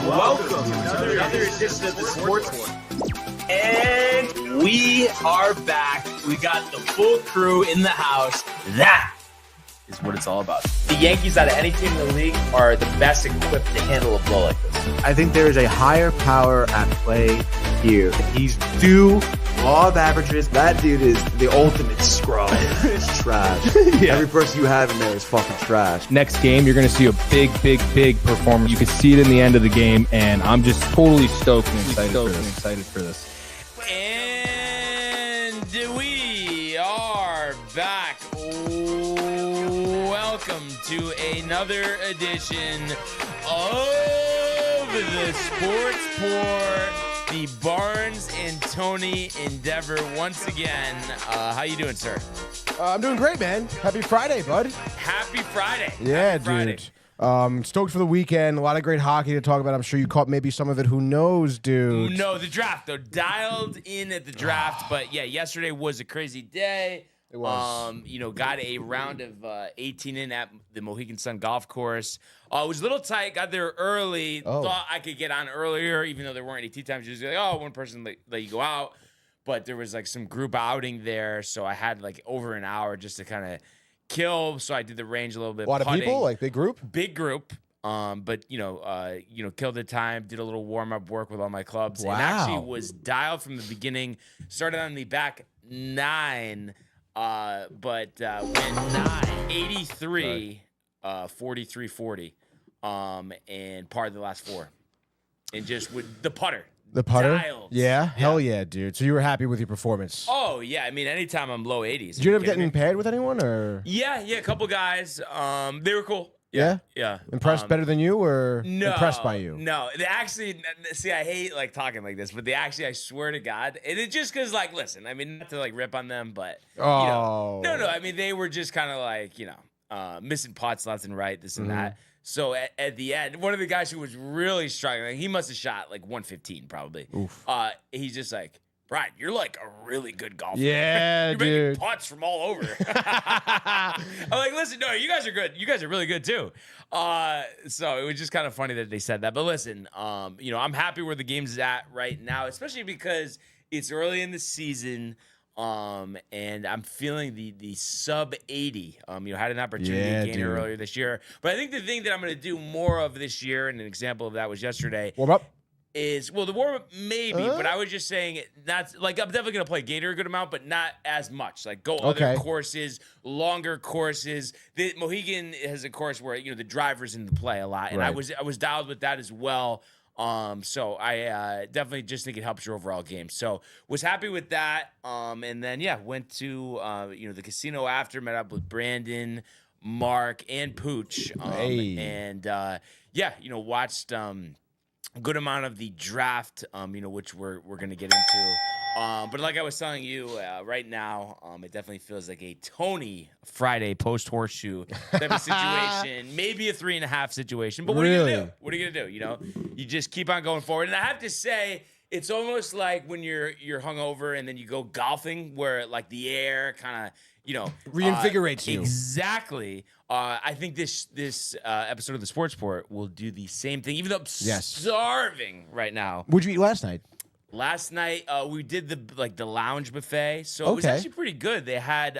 Welcome to another edition of the Sportsport. And we are back. We got the full crew in the house. That is what it's all about. The Yankees, out of any team in the league, are the best equipped to handle a blow like this. I think there is a higher power at play here. He's due law of averages. That dude is the ultimate scrub. It's trash. Yeah. Every person you have in there is fucking trash. Next game, you're going to see a big performance. You can see it in the end of the game, and I'm just totally stoked and excited for this. And we are back. Welcome to another edition of the Sportsport, the Barnes and Tony endeavor once again. How you doing, sir? I'm doing great, man. Happy Friday, bud. Happy Friday. Yeah, Happy Friday. dude. Stoked for the weekend. A lot of great hockey to talk about. I'm sure you caught maybe some of it. Who knows, dude? No, the draft, though. Dialed in at the draft. But, yeah, yesterday was a crazy day. It was. Got a round of 18 in at the Mohegan Sun Golf Course. It was a little tight. Got there early. Oh. Thought I could get on earlier, even though there weren't any tee times. Just like, one person let you go out. But there was like some group outing there, so I had like over an hour just to kind of kill. So I did the range a little bit. A lot of people, like big group. Big group. But killed the time. Did a little warm up work with all my clubs. Wow. And actually was dialed from the beginning. Started on the back 9. But went 83, 43, 40, and parred the last 4, and just with the putter. The putter? Dialed. Yeah? Hell yeah, dude. So you were happy with your performance? Oh, yeah. I mean, anytime I'm low 80s. Did you end up getting paired with anyone, or? Yeah, a couple guys. They were cool. Yeah? Yeah. Impressed better than you, or No, impressed by you? No, they actually, see, I hate like talking like this, but I swear to God, and it's just because, like, listen, I mean, not to like rip on them, but Oh. no, I mean, they were just kind of like, missing pots left and right, this and that. So at the end, one of the guys who was really struggling, he must have shot like 115 probably. Oof. He's just like, Brian, you're like a really good golfer. Yeah, you're dude. making putts from all over. I'm like, listen, no, you guys are good. You guys are really good too. So it was just kind of funny that they said that. But listen, I'm happy where the game's at right now, especially because it's early in the season. And I'm feeling the sub 80. Had an opportunity to gain it earlier this year. But I think the thing that I'm going to do more of this year, and an example of that was yesterday. Warm up? The warm-up maybe, but I was just saying that's like I'm definitely gonna play Gator a good amount, but not as much. Like go other courses, longer courses. The Mohegan has a course where the driver's in the play a lot, and I was dialed with that as well. So I definitely just think it helps your overall game. So was happy with that. And then went to the casino after, met up with Brandon, Mark, and Pooch. And watched a good amount of the draft, which we're going to get into. But like I was telling you, right now, it definitely feels like a Tony Friday post-horseshoe type of situation. Maybe a 3.5 situation. But what are you going to do? What are you going to do? You just keep on going forward. And I have to say, it's almost like when you're hungover and then you go golfing where like the air kind of, reinvigorates you. Exactly. I think this episode of the Sportsport will do the same thing, even though I'm starving right now. What'd you eat last night? Last night we did the lounge buffet, so it was actually pretty good. They had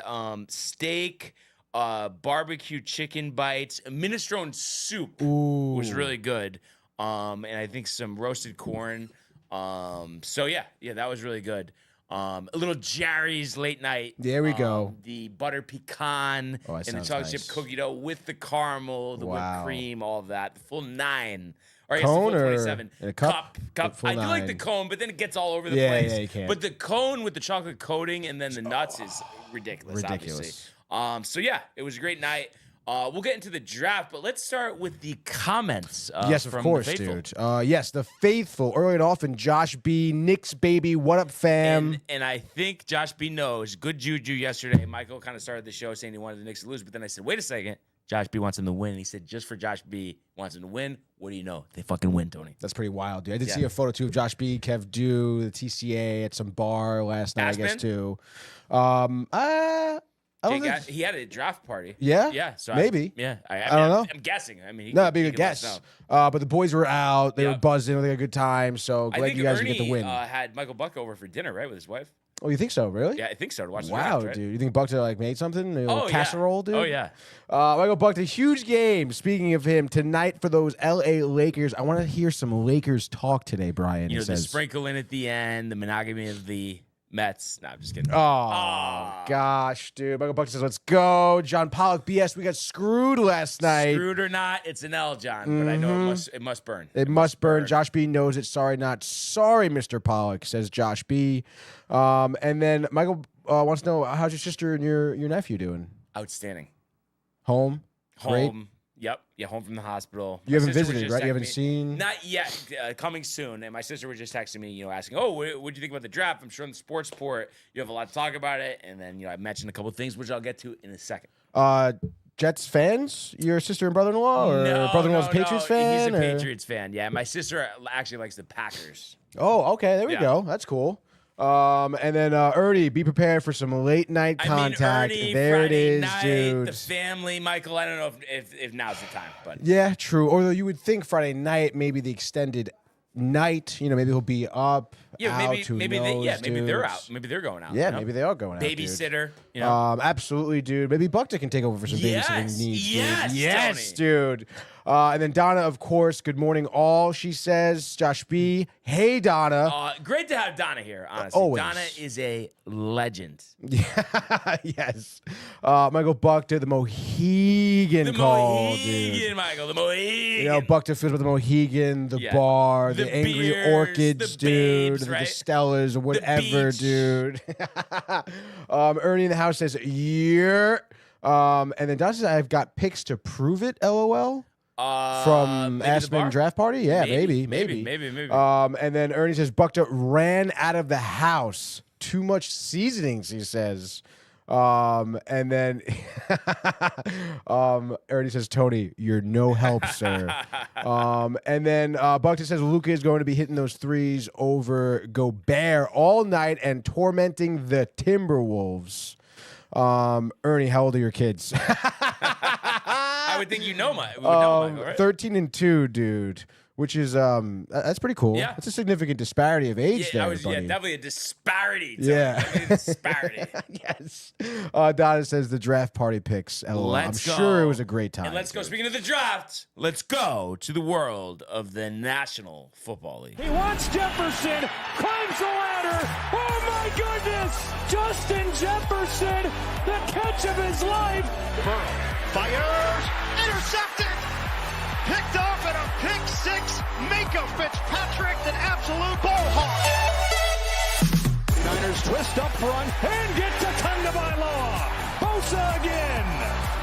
steak, barbecue chicken bites, minestrone soup was really good, and I think some roasted corn. So that was really good. A little Jerry's late night. There we go. The butter pecan and the chocolate chip cookie dough with the caramel, the whipped cream, all of that. The full 9. Or I guess cone the full or 27. a cup? I do like the cone, but then it gets all over the place. Yeah, you can. But the cone with the chocolate coating and then the nuts is ridiculous. Obviously. It was a great night. We'll get into the draft, but let's start with the comments. Yes, of course, dude. Yes, the faithful, early and often, Josh B, Knicks baby, what up, fam? And I think Josh B knows. Good juju yesterday. Michael kind of started the show saying he wanted the Knicks to lose, but then I said, wait a second. Josh B wants him to win. And he said, just for Josh B wants him to win. What do you know? They fucking win, Tony. That's pretty wild, dude. I did see a photo, too, of Josh B, Kev Dew, the TCA at some bar last night, I guess, too. He had a draft party. Yeah? Yeah. So maybe. I don't know. I'm guessing. I mean, No, it'd be a good guess. But the boys were out. They were buzzing. They had a good time. So glad you guys get the win. Had Michael Buck over for dinner, right, with his wife. Oh, you think so? Really? Yeah, I think so. To watch the wow, draft, right? dude. You think Buckta made something? A little casserole, dude? Oh, yeah. Michael Buckta, huge game. Speaking of him, tonight for those L.A. Lakers. I want to hear some Lakers talk today, Brian. You know, the sprinkle in at the end, the monogamy of the Mets. No, I'm just kidding. Oh, gosh, dude. Michael Buckta says, let's go. John Pollock, BS, we got screwed last night. Screwed or not, it's an L, John. But I know it must burn. It must burn. Josh B knows it. Sorry, not sorry, Mr. Pollock, says Josh B. And then Michael wants to know, how's your sister and your nephew doing? Outstanding. Home? Great? Yep. Yeah, home from the hospital. You haven't visited, right? You haven't seen? Not yet. Coming soon. And my sister was just texting me, asking, oh, what do you think about the draft? I'm sure in the Sportsport, you have a lot to talk about it. And then, I mentioned a couple of things, which I'll get to in a second. Jets fans? Your sister and brother-in-law? Or brother-in-law's a Patriots fan? He's a Patriots fan. Yeah, my sister actually likes the Packers. Oh, okay. There we go. That's cool. And then Ernie, be prepared for some late night contact. Ernie, there Friday it is, night, dude. The family, Michael. I don't know if now's the time, but yeah, true. Although you would think Friday night, maybe the extended night. Maybe he'll be up. Yeah, out, maybe they're out. Maybe they're going out. Yeah, maybe they are going out. Babysitter. Dude. Absolutely, dude. Maybe Buckta can take over for some babysitting needs. Yes, dude. And then Donna, of course. Good morning, all. She says, Josh B. Hey, Donna. Great to have Donna here. Honestly, always. Donna is a legend. Yeah, yes. Michael Buckta, the Mohegan call, dude. Michael, the Mohegan. Buckta feels about the Mohegan, the bar, the angry beers, orchids, the dude, babes, the right? Stellas, or whatever, dude. Ernie in the house says, yeah. And then Donna says, I've got picks to prove it, LOL. From Aspen draft party? Yeah, maybe. And then Ernie says, Buckta ran out of the house. Too much seasonings, he says. And then Ernie says, Tony, you're no help, sir. And then Buckta says Luka is going to be hitting those threes over Gobert all night and tormenting the Timberwolves. Ernie, how old are your kids? I would think Michael, right? 13 and 2, dude. Which is that's pretty cool. Yeah. That's a significant disparity of age there, buddy. Definitely a disparity. Disparity. Yes. Donna says the draft party picks. LOL. I'm sure it was a great time. And let's go. Speaking of the draft, let's go to the world of the National Football League. He wants Jefferson, climbs the ladder. Oh my goodness! Justin Jefferson, the catch of his life. Burrow fires, intercepted. Picked off at a pick six. Minka Fitzpatrick, an absolute ball hawk. Niners twist up front and get to Tagovailoa. Bosa again.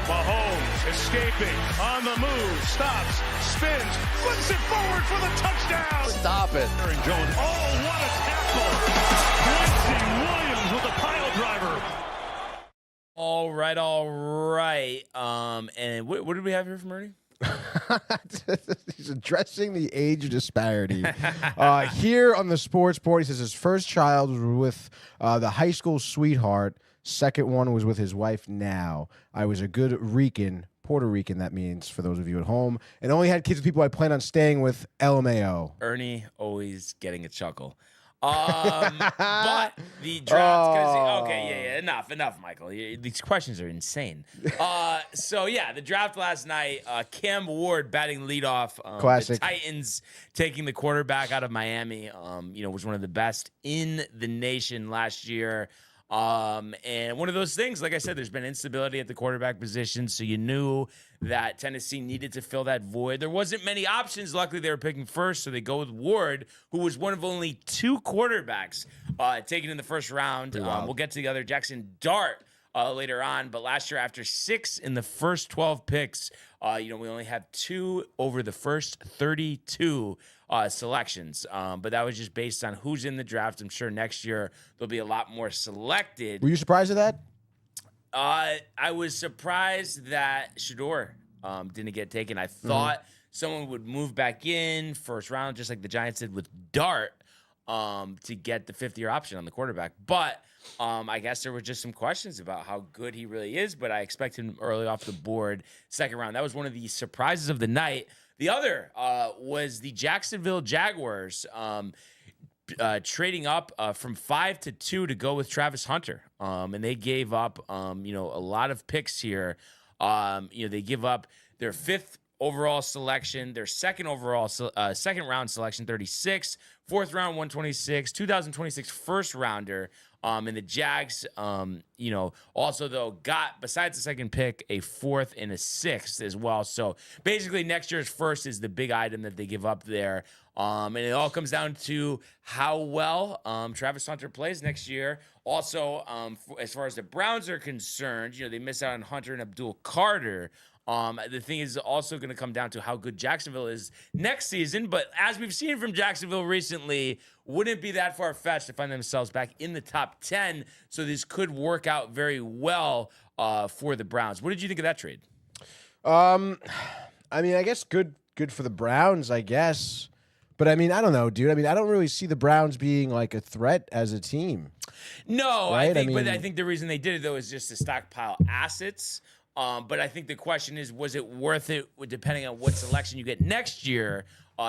Mahomes escaping on the move, stops, spins, flips it forward for the touchdown. Stop it. Aaron Jones. Oh, what a tackle. Quincy Williams with a pile driver. All right. And what did we have here from Ernie? He's addressing the age disparity. Here on the Sportsport, he says his first child was with the high school sweetheart. Second one was with his wife now. I was a good Puerto Rican, that means, for those of you at home, and only had kids with people I plan on staying with, LMAO. Ernie always getting a chuckle. But the draft, enough, Michael. These questions are insane. The draft last night, Cam Ward batting leadoff. Classic. The Titans taking the quarterback out of Miami, was one of the best in the nation last year. And one of those things, like I said, there's been instability at the quarterback position, so you knew that Tennessee needed to fill that void. There wasn't many options. Luckily, they were picking first, so they go with Ward, who was one of only 2 quarterbacks taken in the first round. We'll get to the other, Jackson Dart, later on. But last year, after 6 in the first 12 picks, we only have 2 over the first 32 selections. But that was just based on who's in the draft. I'm sure next year there'll be a lot more selected. Were you surprised at that? I was surprised that Shador didn't get taken. I thought someone would move back in first round, just like the Giants did with Dart. to get the 5th-year option on the quarterback. But I guess there were just some questions about how good he really is, but I expect him early off the board, 2nd round. That was one of the surprises of the night. The other was the Jacksonville Jaguars trading up from 5 to 2 to go with Travis Hunter. And they gave up, a lot of picks here. They give up their 5th overall selection, their second round selection, 36, 4th round, 126, 2026 first rounder. And the Jags, also though got, besides the 2nd pick, a 4th and a 6th as well. So basically next year's first is the big item that they give up there. And it all comes down to how well Travis Hunter plays next year. Also, as far as the Browns are concerned, they miss out on Hunter and Abdul Carter. The thing is also going to come down to how good Jacksonville is next season. But as we've seen from Jacksonville recently, wouldn't be that far-fetched to find themselves back in the top 10. So this could work out very well for the Browns. What did you think of that trade? I guess good for the Browns, I guess. But, I don't know, dude. I don't really see the Browns being, like, a threat as a team. No, right? But I think the reason they did it, though, is just to stockpile assets. But I think the question is, was it worth it, depending on what selection you get next year,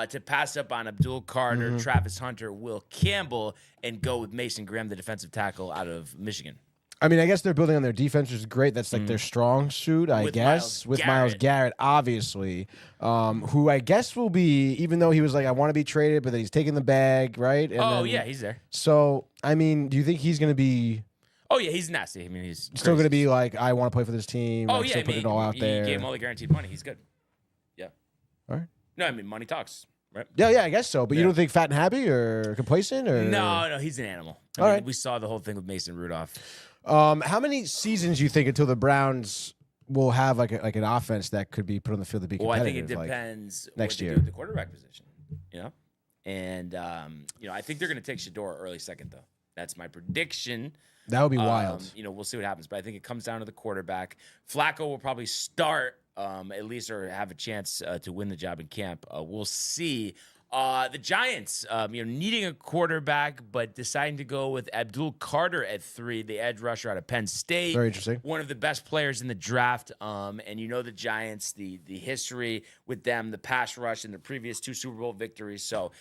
to pass up on Abdul Carter, Travis Hunter, Will Campbell, and go with Mason Graham, the defensive tackle out of Michigan? I guess they're building on their defense, which is great. That's like their strong suit, I guess. With Myles Garrett, obviously, who I guess will be, even though he was like, I want to be traded, but then he's taking the bag, right? And he's there. So, do you think he's going to be... Oh, yeah, he's nasty. He's still going to be like, I want to play for this team. Oh, yeah, put it all out there. You gave him all the guaranteed money. He's good. Yeah. All right. No, money talks, right? Yeah, I guess so. But you don't think fat and happy or complacent? Or No, he's an animal. All right. We saw the whole thing with Mason Rudolph. How many seasons do you think until the Browns will have like an offense that could be put on the field to be competitive? Well, I think it depends next year. Do with the quarterback position, And, I think they're going to take Shador early 2nd, though. That's my prediction. That would be wild. We'll see what happens. But I think it comes down to the quarterback. Flacco will probably start at least, or have a chance to win the job in camp. We'll see. The Giants, needing a quarterback, but deciding to go with Abdul Carter at 3, the edge rusher out of Penn State. Very interesting. One of the best players in the draft. And the Giants, the history with them, the pass rush, and the previous 2 Super Bowl victories. So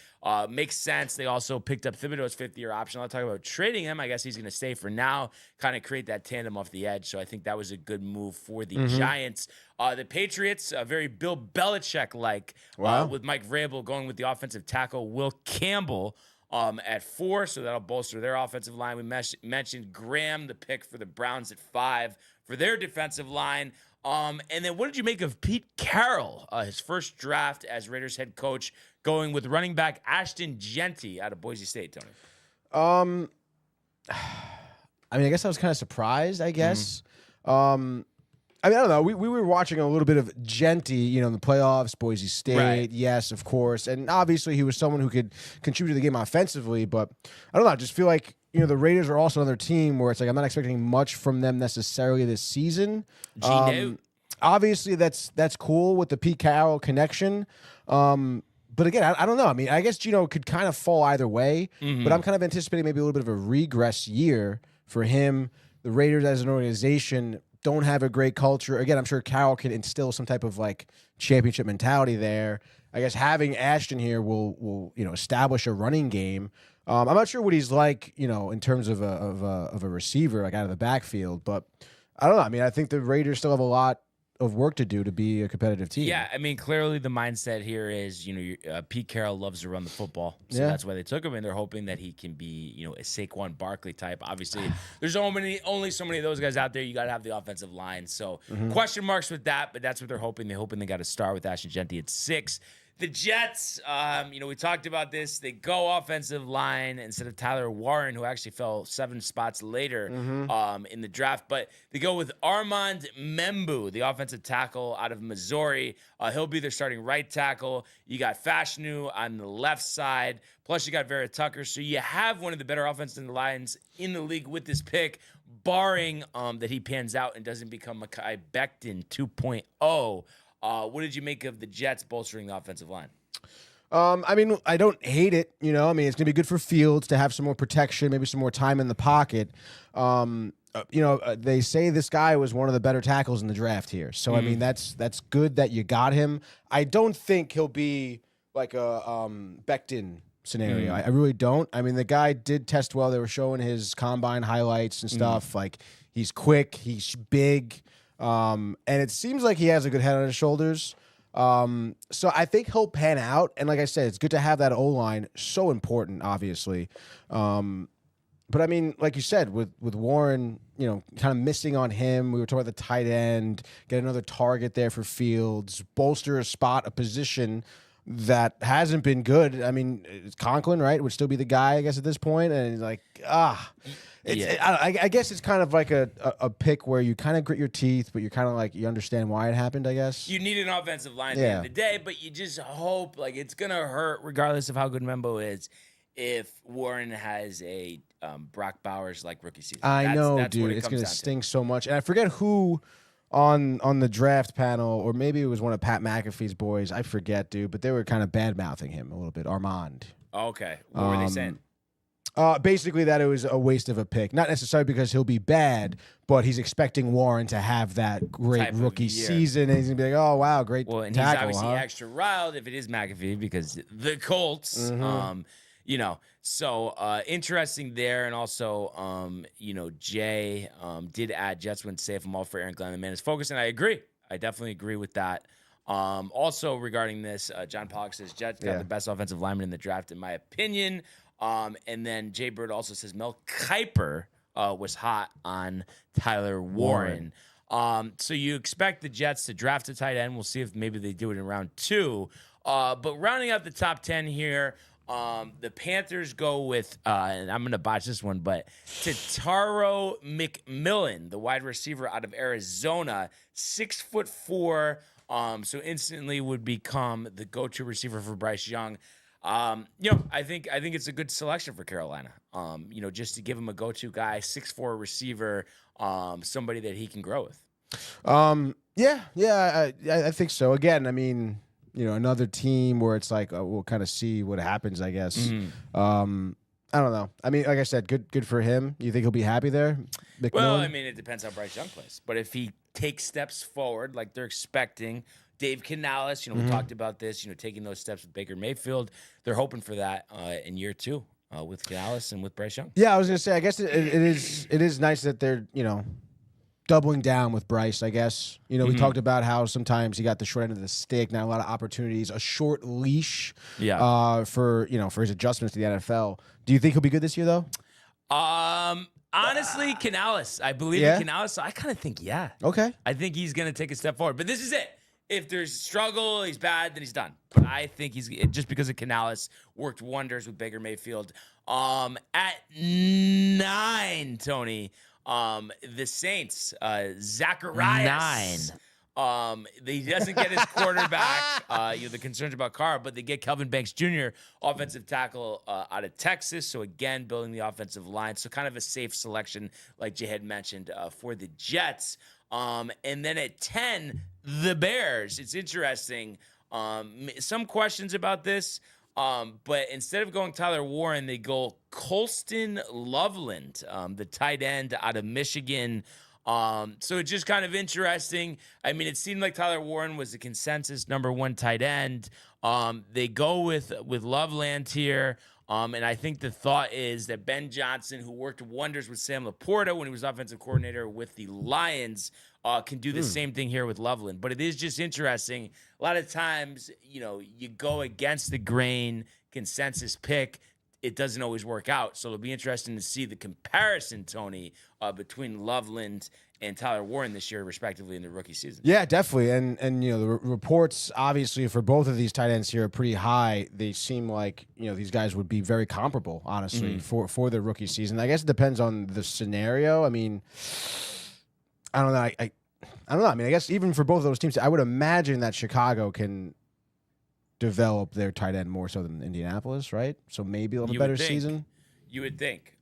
makes sense. They also picked up Thibodeau's 5th-year option. I'll talk about trading him. I guess he's going to stay for now, kind of create that tandem off the edge. So I think that was a good move for the Giants. The Patriots, very Bill Belichick-like, with Mike Vrabel going with the offensive tackle Will Campbell at 4, so that'll bolster their offensive line. We mentioned Graham, the pick for the Browns at 5 for their defensive line. And then what did you make of Pete Carroll, his first draft as Raiders head coach, going with running back Ashton Genty out of Boise State, Tony? I guess I was kind of surprised, I guess. I don't know. We were watching a little bit of Genty, in the playoffs, Boise State, right. Yes, of course. And obviously he was someone who could contribute to the game offensively. But I don't know. I just feel like, the Raiders are also another team where it's like I'm not expecting much from them necessarily this season. Obviously, that's cool with the Pete Carroll connection. But again, I don't know. I guess Gino could kind of fall either way. But I'm kind of anticipating maybe a little bit of a regress year for him. The Raiders as an organization don't have a great culture. Again, I'm sure Carroll can instill some type of like championship mentality there. I guess having Ashton here will establish a running game. I'm not sure what he's like, in terms of a receiver, like out of the backfield, but I don't know. I think the Raiders still have a lot of work to do to be a competitive team. Yeah, clearly the mindset here is, Pete Carroll loves to run the football, so that's why they took him, and they're hoping that he can be, a Saquon Barkley type. Obviously, there's only so many of those guys out there. You got to have the offensive line, so question marks with that, but that's what they're hoping. They're hoping they got to start with Ashton Genty at 6. The Jets, we talked about this. They go offensive line instead of Tyler Warren, who actually fell 7 spots later in the draft. But they go with Armand Membu, the offensive tackle out of Missouri. He'll be their starting right tackle. You got Fashanu on the left side. Plus, you got Vera Tucker. So you have one of the better offensive lines in the league with this pick, barring that he pans out and doesn't become Mekhi Becton 2.0. What did you make of the Jets bolstering the offensive line? I mean, I don't hate it. I mean, it's going to be good for Fields to have some more protection, maybe some more time in the pocket. They say this guy was one of the better tackles in the draft here. So, I mean, that's good that you got him. I don't think he'll be like a Becton scenario. I really don't. I mean, the guy did test well. They were showing his combine highlights and stuff. Like, he's quick, he's big, and it seems like he has a good head on his shoulders. So I think he'll pan out. And like I said, it's good to have that O-line. So important, obviously. But I mean, like you said, with Warren, kind of missing on him, we were talking about the tight end, get another target there for Fields, bolster a spot, a position that hasn't been good. I mean, Conklin, right, would still be the guy, I guess, at this point. And he's like, I guess it's kind of like a pick where you kind of grit your teeth, but you're kind of like, you understand why it happened, I guess. You need an offensive line at the end of the day, but you just hope, like, it's going to hurt regardless of how good Membo is if Warren has a Brock Bowers like rookie season. I know, dude. It's going to sting so much. And I forget who on the draft panel, or maybe it was one of Pat McAfee's boys. I forget, dude. But they were kind of bad-mouthing him a little bit. Armand. Okay. What were they saying? Basically that it was a waste of a pick. Not necessarily because he'll be bad, but he's expecting Warren to have that great rookie season. And he's going to be like, oh, wow, great tackle. And he's obviously extra riled if it is McAfee because the Colts, so interesting there. And also, Jay did add Jets went safe. I'm all for Aaron Glenn. The man is focused, and I agree. I definitely agree with that. Also, regarding this, John Pollock says Jets got the best offensive lineman in the draft, in my opinion. And then Jay Bird also says Mel Kiper was hot on Tyler Warren. So you expect the Jets to draft a tight end. We'll see if maybe they do it in round 2. But rounding out the top 10 here, the Panthers go with, and I'm going to botch this one, but Tataro McMillan, the wide receiver out of Arizona, 6'4", so instantly would become the go-to receiver for Bryce Young. I think it's a good selection for Carolina. Just to give him a go-to guy, 6'4" receiver, somebody that he can grow with. I think so. Again, I mean, another team where it's like we'll kind of see what happens, I guess. I don't know. I mean, like I said, good for him. You think he'll be happy there? McMillan? Well, I mean, it depends how Bryce Young plays. But if he takes steps forward like they're expecting, Dave Canales, we talked about this, taking those steps with Baker Mayfield. They're hoping for that in year 2 with Canales and with Bryce Young. Yeah, I was going to say, I guess it is nice that they're, doubling down with Bryce, I guess. We talked about how sometimes he got the short end of the stick, not a lot of opportunities, a short leash for his adjustments to the NFL. Do you think he'll be good this year, though? Honestly, Canales. I believe in Canales, so I kind of think, Okay. I think he's going to take a step forward. But this is it. If there's struggle, he's bad, then he's done. But I think he's just because of Canales worked wonders with Baker Mayfield. At 9, Tony, the Saints, Zacharias. 9. He doesn't get his quarterback. The concerns about Carr, but they get Kelvin Banks Jr., offensive tackle out of Texas. So again, building the offensive line. So kind of a safe selection, like Jay had mentioned, for the Jets. And then at 10, the Bears. It's interesting. Some questions about this, but instead of going Tyler Warren, they go Colston Loveland, the tight end out of Michigan. So it's just kind of interesting. I mean, it seemed like Tyler Warren was the consensus number 1 tight end. They go with Loveland here. And I think the thought is that Ben Johnson, who worked wonders with Sam Laporta when he was offensive coordinator with the Lions, can do the same thing here with Loveland. But it is just interesting. A lot of times, you go against the grain consensus pick. It doesn't always work out. So it'll be interesting to see the comparison, Tony, between Loveland and Tyler Warren this year, respectively, in the rookie season. Yeah, definitely. And the reports, obviously, for both of these tight ends here are pretty high. They seem like, these guys would be very comparable, honestly, for their rookie season. I guess it depends on the scenario. I mean, I don't know. I don't know. I mean, I guess even for both of those teams, I would imagine that Chicago can develop their tight end more so than Indianapolis, right? So maybe they'll have a better season. You would think.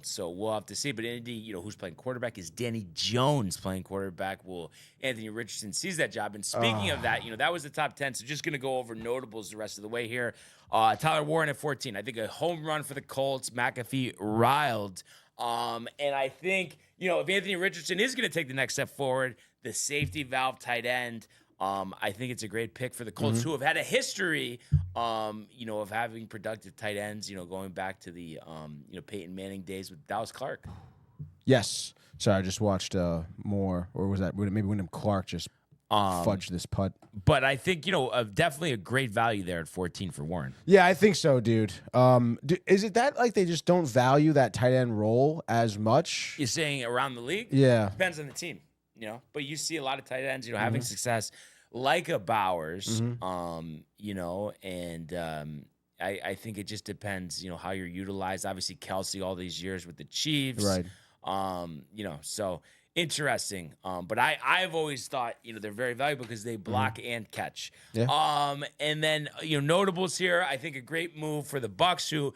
So we'll have to see. But Indy, who's playing quarterback is Danny Jones playing quarterback. Well, Anthony Richardson sees that job. And speaking of that, that was the top 10. So just going to go over notables the rest of the way here. Tyler Warren at 14. I think a home run for the Colts. McAfee riled. And I think, if Anthony Richardson is going to take the next step forward, the safety valve tight end, I think it's a great pick for the Colts, who have had a history, of having productive tight ends, going back to the, Peyton Manning days with Dallas Clark. Yes. Sorry, I just watched more, or was that maybe Wyndham Clark just fudged this putt? But I think, definitely a great value there at 14 for Warren. Yeah, I think so, dude. Is it that like they just don't value that tight end role as much? You're saying around the league? Yeah. Depends on the team. But you see a lot of tight ends, having success like a Bowers, and I think it just depends, how you're utilized. Obviously, Kelsey all these years with the Chiefs, right? So interesting. But I've always thought, they're very valuable because they block and catch. Yeah. And then notables here. I think a great move for the Bucs who.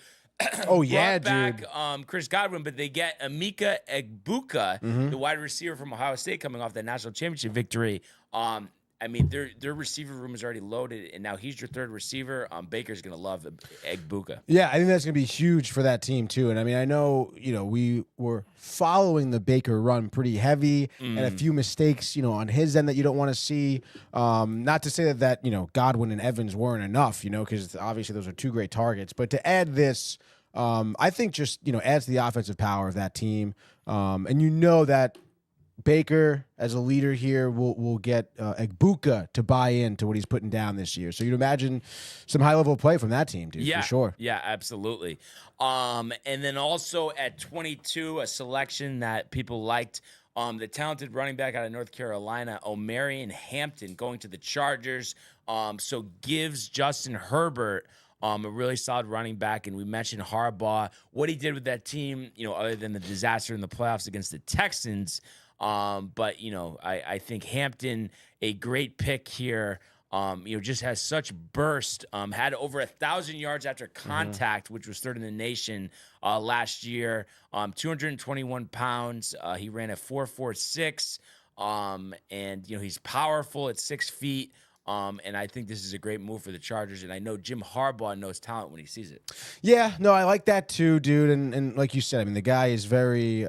Brought back Chris Godwin, but they get Emeka Egbuka, the wide receiver from Ohio State, coming off that national championship victory. Their receiver room is already loaded, and now he's your third receiver. Baker's going to love Egbuka. Yeah, I think that's going to be huge for that team, too. And, I know, we were following the Baker run pretty heavy and a few mistakes, on his end that you don't want to see. Not to say that Godwin and Evans weren't enough, because obviously those are two great targets. But to add this, I think just, adds to the offensive power of that team. And that Baker, as a leader here, will get Egbuka to buy into what he's putting down this year. So you'd imagine some high-level play from that team, dude, for sure. Yeah, absolutely. And then also at 22, a selection that people liked, the talented running back out of North Carolina, Omarion Hampton, going to the Chargers. So gives Justin Herbert a really solid running back. And we mentioned Harbaugh, what he did with that team, other than the disaster in the playoffs against the Texans. But I think Hampton, a great pick here, just has such burst, had over 1,000 yards after contact, which was third in the nation last year, 221 pounds. He ran a 4.46, and, he's powerful at 6 feet. And I think this is a great move for the Chargers, and I know Jim Harbaugh knows talent when he sees it. Yeah, no, I like that too, dude. And like you said, the guy is very,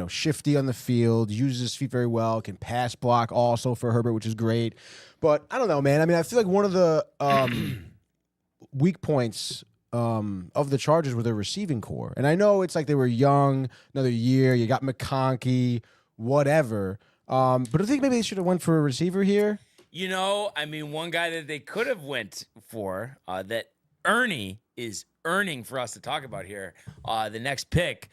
shifty on the field, uses his feet very well, can pass block also for Herbert, which is great. But I don't know, man. I feel like one of the weak points of the Chargers were their receiving core. And I know it's like they were young, another year, you got McConkey, whatever. But I think maybe they should have went for a receiver here. One guy that they could have went for that Ernie is earning for us to talk about here, the next pick,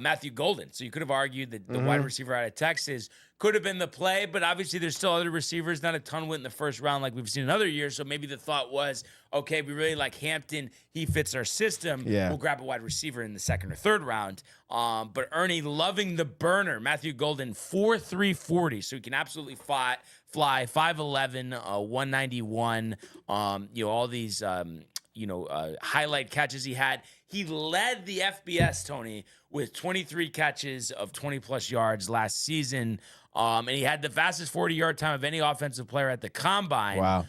Matthew Golden. So you could have argued that the wide receiver out of Texas could have been the play, but obviously there's still other receivers. Not a ton went in the first round like we've seen in other years. So maybe the thought was, okay, we really like Hampton. He fits our system. Yeah. We'll grab a wide receiver in the second or third round. But Ernie loving the burner. Matthew Golden, 4.340. So he can absolutely fly 5'11", 191. All these highlight catches he had. He led the FBS, Tony, with 23 catches of 20-plus yards last season. And he had the fastest 40-yard time of any offensive player at the Combine. Wow.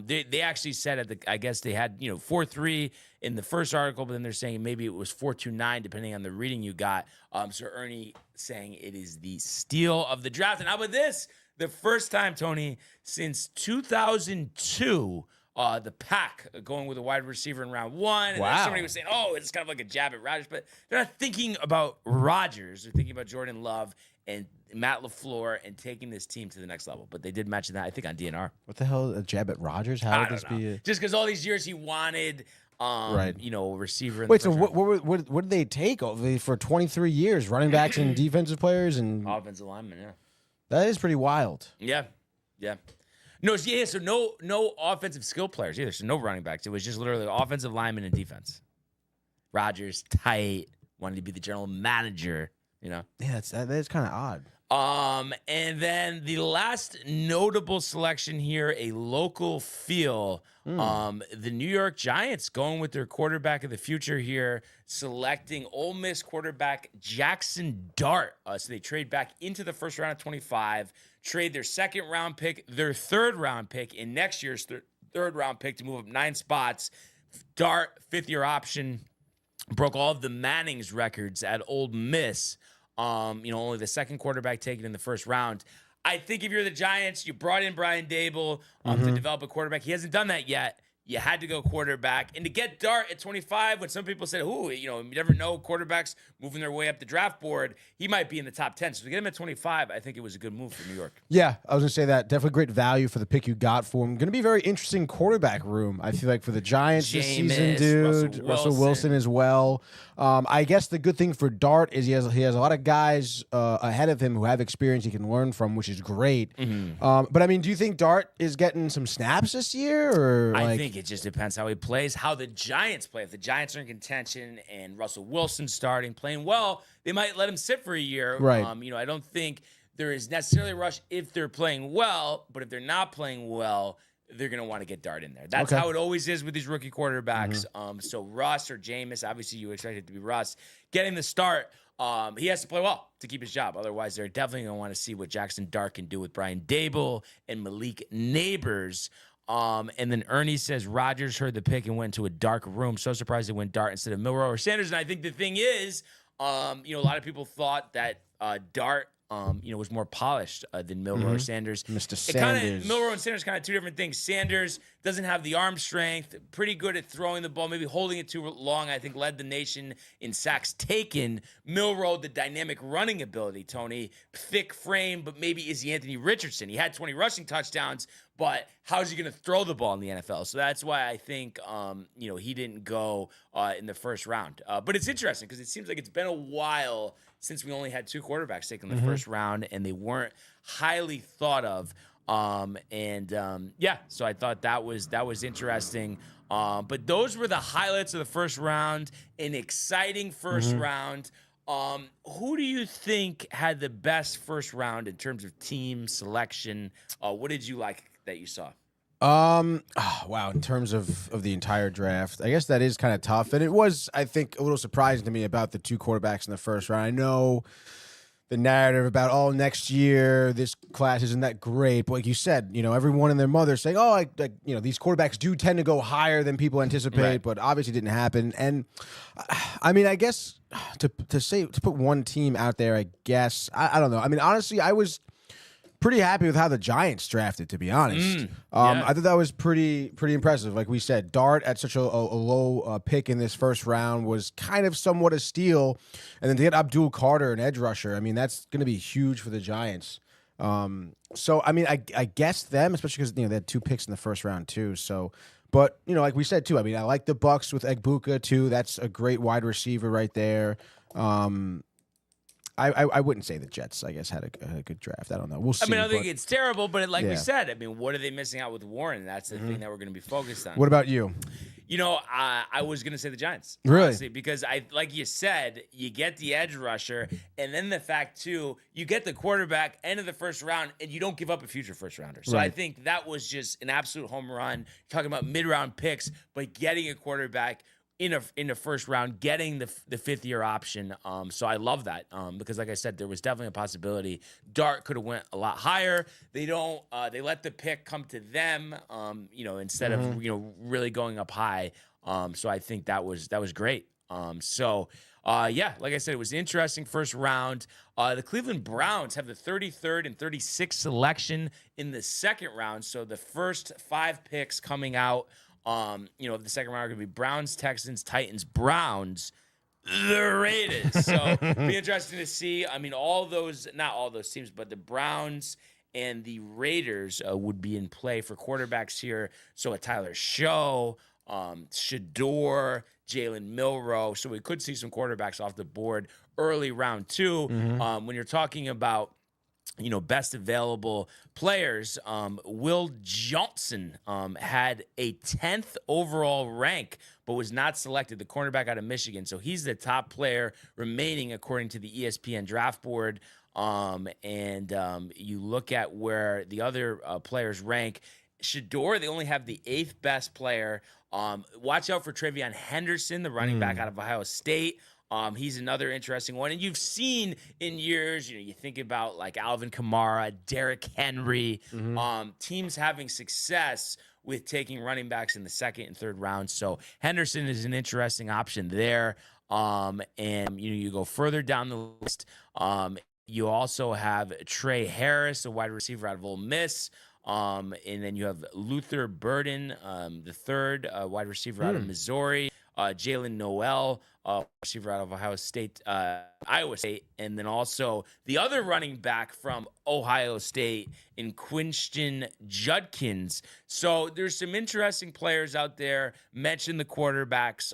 They actually said I guess they had 4.3 in the first article, but then they're saying maybe it was 4.29 depending on the reading you got. So Ernie saying it is the steal of the draft. And how about this? The first time, Tony, since 2002, the Pack going with a wide receiver in round one. And then somebody was saying, it's kind of like a jab at Rodgers. But they're not thinking about Rodgers. They're thinking about Jordan Love and Matt LaFleur and taking this team to the next level. But they did mention that, I think, on DNR. What the hell, a jab at Rodgers? How would this be? Just because all these years he wanted, a receiver. Wait, so what did they take for 23 years? Running backs and defensive players? And offensive linemen, yeah. That is pretty wild. Yeah. No, so no offensive skill players either. So no running backs. It was just literally offensive linemen and defense. Rodgers, tight, wanted to be the general manager, Yeah, that is kind of odd. And then the last notable selection here, a local feel. The New York Giants going with their quarterback of the future here, selecting Ole Miss quarterback Jackson Dart. So they trade back into the first round of 25, trade their second round pick, their third round pick, in next year's third round pick to move up 9 spots. Dart, 5th-year option, broke all of the Manning's records at Ole Miss. Only the second quarterback taken in the first round. I think if you're the Giants, you brought in Brian Dable to develop a quarterback. He hasn't done that yet. You had to go quarterback. And to get Dart at 25, when some people said, you never know, quarterbacks moving their way up the draft board, he might be in the top 10. So to get him at 25, I think it was a good move for New York. Yeah, I was going to say that. Definitely great value for the pick you got for him. Going to be a very interesting quarterback room, I feel like, for the Giants this season, dude. Russell Wilson as well. I guess the good thing for Dart is he has a lot of guys ahead of him who have experience he can learn from, which is great. But, I mean, do you think Dart is getting some snaps this year? Or I think it just depends how he plays, how the Giants play. If the Giants are in contention and Russell Wilson's starting, playing well, they might let him sit for a year. Right. I don't think there is necessarily a rush if they're playing well, but if they're not playing well, they're going to want to get Dart in there. That's how it always is with these rookie quarterbacks. So Russ or Jameis, obviously you expect it to be Russ, getting the start. He has to play well to keep his job. Otherwise, they're definitely going to want to see what Jackson Dart can do with Brian Dable and Malik Neighbors. And then Ernie says Rodgers heard the pick and went to a dark room. So surprised they went Dart instead of Milroe or Sanders. And I think the thing is, a lot of people thought that Dart, was more polished than Milroe or Sanders. Mr. Sanders. Milroe and Sanders kind of two different things. Sanders doesn't have the arm strength, pretty good at throwing the ball, maybe holding it too long, I think led the nation in sacks taken. Milroe, the dynamic running ability, Tony, thick frame, but maybe is he Anthony Richardson? He had 20 rushing touchdowns, but how's he going to throw the ball in the NFL? So that's why I think, he didn't go in the first round. But it's interesting because it seems like it's been a while since we only had 2 quarterbacks taken in the first round, and they weren't highly thought of. So I thought that was interesting. But those were the highlights of the first round, an exciting first round. Who do you think had the best first round in terms of team selection? What did you like that you saw? Wow. In terms of the entire draft, I guess that is kind of tough. And it was, I think, a little surprising to me about the 2 quarterbacks in the first round. I know the narrative about, next year, this class isn't that great. But like you said, everyone and their mother saying, these quarterbacks do tend to go higher than people anticipate, but obviously didn't happen. And I mean, I guess to put one team out there, I guess, I don't know. I mean, honestly, I was pretty happy with how the Giants drafted, to be honest. I thought that was pretty impressive. Like we said, Dart at such a low pick in this first round was kind of somewhat a steal. And then to get Abdul Carter, an edge rusher, I mean, that's going to be huge for the Giants. So, I mean, I guess them, especially because, they had 2 picks in the first round too. So, but, like we said too, I mean, I like the Bucs with Egbuka too. That's a great wide receiver right there. I wouldn't say the Jets, I guess, had a good draft. I don't know. We'll see. I mean, I don't think it's terrible, but we said, I mean, what are they missing out with Warren? That's the thing that we're going to be focused on. What about you? I was going to say the Giants. Really? Honestly, because like you said, you get the edge rusher, and then the fact, too, you get the quarterback end of the first round, and you don't give up a future first rounder. So I think that was just an absolute home run. You're talking about mid-round picks, but getting a quarterback in the first round, getting the 5th-year option. So I love that because, like I said, there was definitely a possibility Dart could have went a lot higher. They don't. They let the pick come to them. Instead of really going up high. So I think that was great. Like I said, it was an interesting first round. The Cleveland Browns have the 33rd and 36th selection in the second round. So the first 5 picks coming out. The second round are going to be Browns, Texans, Titans, Browns, the Raiders. So be interesting to see. I mean, not all those teams, but the Browns and the Raiders would be in play for quarterbacks here. So a Tyler Show, Shador, Jalen Milroe. So we could see some quarterbacks off the board early round 2. When you're talking about best available players, Will Johnson had a 10th overall rank, but was not selected, the cornerback out of Michigan. So he's the top player remaining according to the ESPN draft board. You look at where the other players rank. Shador, they only have the 8th best player. Watch out for Travion Henderson, the running back out of Ohio State. He's another interesting one. And you've seen in years, you think about like Alvin Kamara, Derrick Henry, teams having success with taking running backs in the 2nd and 3rd round. So Henderson is an interesting option there. You go further down the list. You also have Trey Harris, a wide receiver out of Ole Miss. And then you have Luther Burden, the 3rd wide receiver out of Missouri. Jalen Noel, receiver out of Iowa State, and then also the other running back from Ohio State in Quinston Judkins. So there's some interesting players out there. Mention the quarterbacks.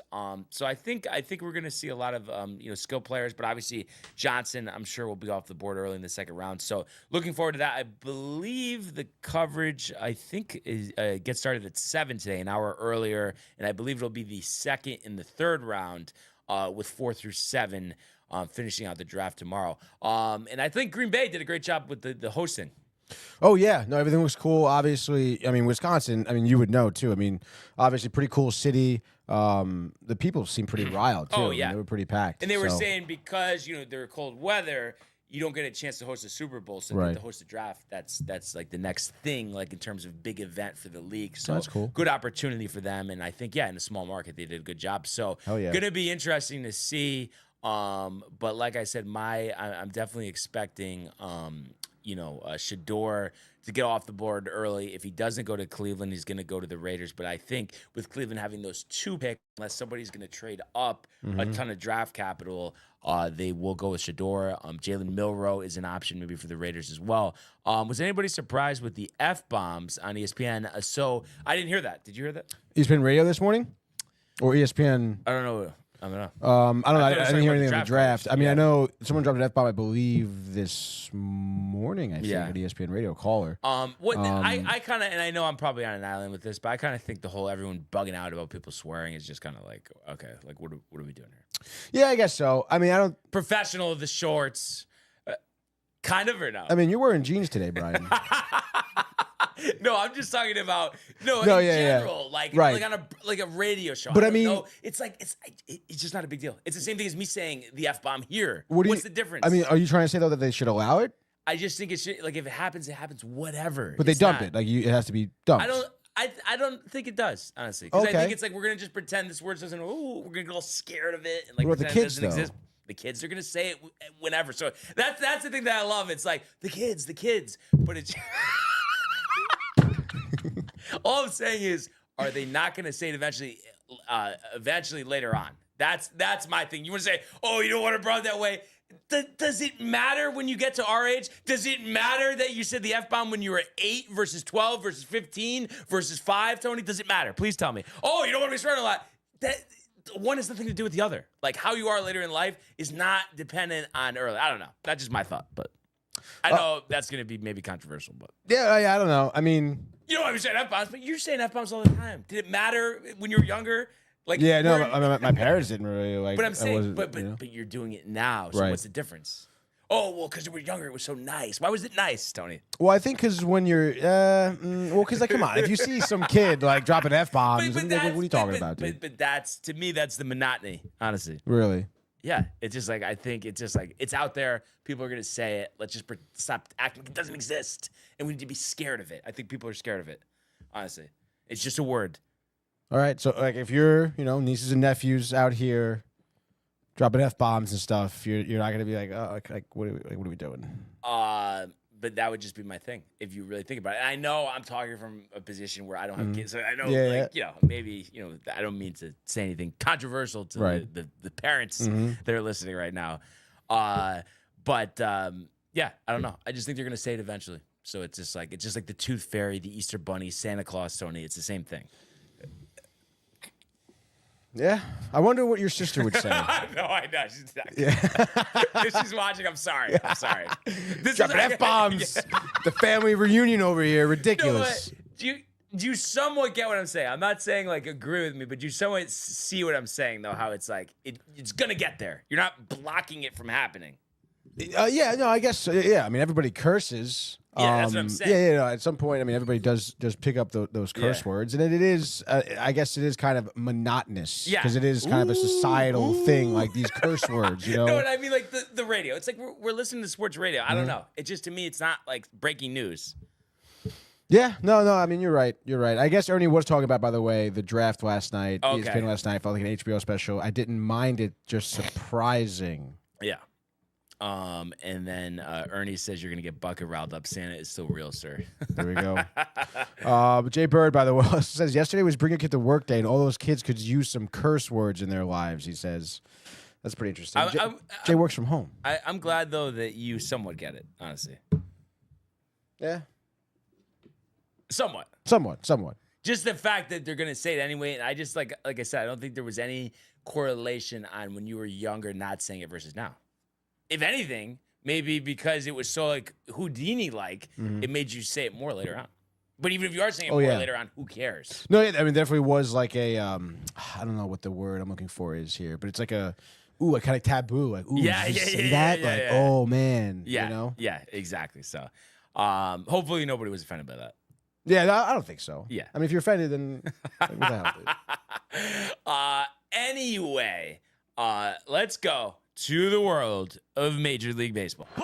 So I think we're going to see a lot of skilled players, but obviously Johnson, I'm sure, will be off the board early in the 2nd round. So looking forward to that. I believe the coverage gets started at 7 today, an hour earlier, and I believe it'll be the 2nd and the 3rd round. With 4 through 7 finishing out the draft tomorrow. And I think Green Bay did a great job with the hosting. Oh, yeah. No, everything was cool. Obviously, I mean, Wisconsin, you would know, too. I mean, obviously, pretty cool city. The people seemed pretty riled, too. Oh, yeah. They were pretty packed. And they were saying because, they're cold weather, you don't get a chance to host a Super Bowl. So to host a draft, that's like the next thing, like in terms of big event for the league. So that's cool. Good opportunity for them. And I think, in a small market, they did a good job. So going to be interesting to see. But like I said, I'm definitely expecting, Shador to get off the board early. If he doesn't go to Cleveland, he's going to go to the Raiders. But I think with Cleveland having those 2 picks, unless somebody's going to trade up a ton of draft capital, they will go with Shador. Jalen Milroe is an option maybe for the Raiders as well. Was anybody surprised with the F-bombs on ESPN? So I didn't hear that. Did you hear that? ESPN Radio this morning? Or ESPN? I don't know. I don't know. I didn't hear anything on the draft. I mean, I know someone dropped an F-bomb, I believe, this morning, I think, at ESPN Radio caller. I kind of, and I know I'm probably on an island with this, but I kind of think the whole everyone bugging out about people swearing is just kind of like, okay, like what are we doing here? Yeah, I guess so. I mean, I don't... Professional of the shorts. Kind of or no? I mean, you're wearing jeans today, Brian. No, I'm just talking about in general, like on a radio show. But I mean, it's just not a big deal. It's the same thing as me saying the F-bomb here. What's the difference? I mean, are you trying to say though that they should allow it? I just think it should. Like if it happens, whatever. But they dump it. Like it has to be dumped. I don't think it does, honestly. Because I think it's like we're gonna just pretend this word doesn't. Oh, we're gonna get all scared of it and like what about the kids, it doesn't exist. The kids are gonna say it whenever. So that's the thing that I love. It's like the kids, but it's. All I'm saying is, are they not going to say it eventually later on? That's my thing. You want to say, oh, you don't want to brought it that way. Does it matter when you get to our age? Does it matter that you said the F-bomb when you were 8 versus 12 versus 15 versus 5, Tony? Does it matter? Please tell me. Oh, you don't want to be swearing a lot. That one has nothing to do with the other. Like how you are later in life is not dependent on early. I don't know. That's just my thought, but I know that's going to be maybe controversial, but I don't know. I mean, you know what I'm saying F-bombs, but you're saying F-bombs all the time. Did it matter when you were younger? Like, my parents didn't really like. But I'm saying, but you're doing it now. So what's the difference? Oh, well, because we were younger, it was so nice. Why was it nice, Tony? Well, I think because when you're, because like, come on, if you see some kid like dropping F-bombs, what are you talking about, dude? But that's, to me, that's the monotony, honestly. Really? Yeah, it's just like, I think it's just like, it's out there. People are going to say it. Let's just stop acting like it doesn't exist. And we need to be scared of it. I think people are scared of it, honestly. It's just a word. All right, so like if you're, nieces and nephews out here dropping F-bombs and stuff, you're not going to be like, oh, like what are we doing? But that would just be my thing if you really think about it. And I know I'm talking from a position where I don't have kids, so I know, maybe, I don't mean to say anything controversial to the parents that are listening right now. But I don't know. I just think they're gonna say it eventually. So it's just like the Tooth Fairy, the Easter Bunny, Santa Claus, Tony. It's the same thing. Yeah, I wonder what your sister would say. No, I know. If she's watching, I'm sorry. Dropping F-bombs. The family reunion over here, ridiculous. No, do you somewhat get what I'm saying? I'm not saying like agree with me, but you somewhat see what I'm saying though. How it's like it's gonna get there. You're not blocking it from happening. Yeah, no, I guess. Yeah, I mean, everybody curses. Yeah, that's what I'm saying. Yeah, at some point, I mean, everybody does pick up those curse words, and it is, I guess, it is kind of monotonous because it is kind of a societal thing, like these curse words. You know, what I mean? Like the radio. It's like we're listening to sports radio. I don't know. It just to me, it's not like breaking news. Yeah, no. I mean, you're right. I guess Ernie was talking about, by the way, the draft last night. ESPN last night felt like an HBO special. I didn't mind it. Just surprising. Yeah. And then Ernie says you're gonna get bucket riled up. Santa is still real, sir. There we go. Jay Bird, by the way, says yesterday was Bring a Kid to Work Day, and all those kids could use some curse words in their lives. He says that's pretty interesting. Jay works from home. I'm glad though that you somewhat get it. Honestly. Yeah. Somewhat. Just the fact that they're gonna say it anyway, and I just like I said, I don't think there was any correlation on when you were younger not saying it versus now. If anything, maybe because it was so like Houdini-like, it made you say it more later on. But even if you are saying it more later on, who cares? No, I mean, definitely was like a, I don't know what the word I'm looking for is here, but it's like a kind of taboo. Like, did you say that? Oh, man. Yeah, you know? Yeah, exactly. So hopefully nobody was offended by that. Yeah, no, I don't think so. Yeah. I mean, if you're offended, then what the hell, dude? Anyway, let's go to the world of Major League Baseball. It's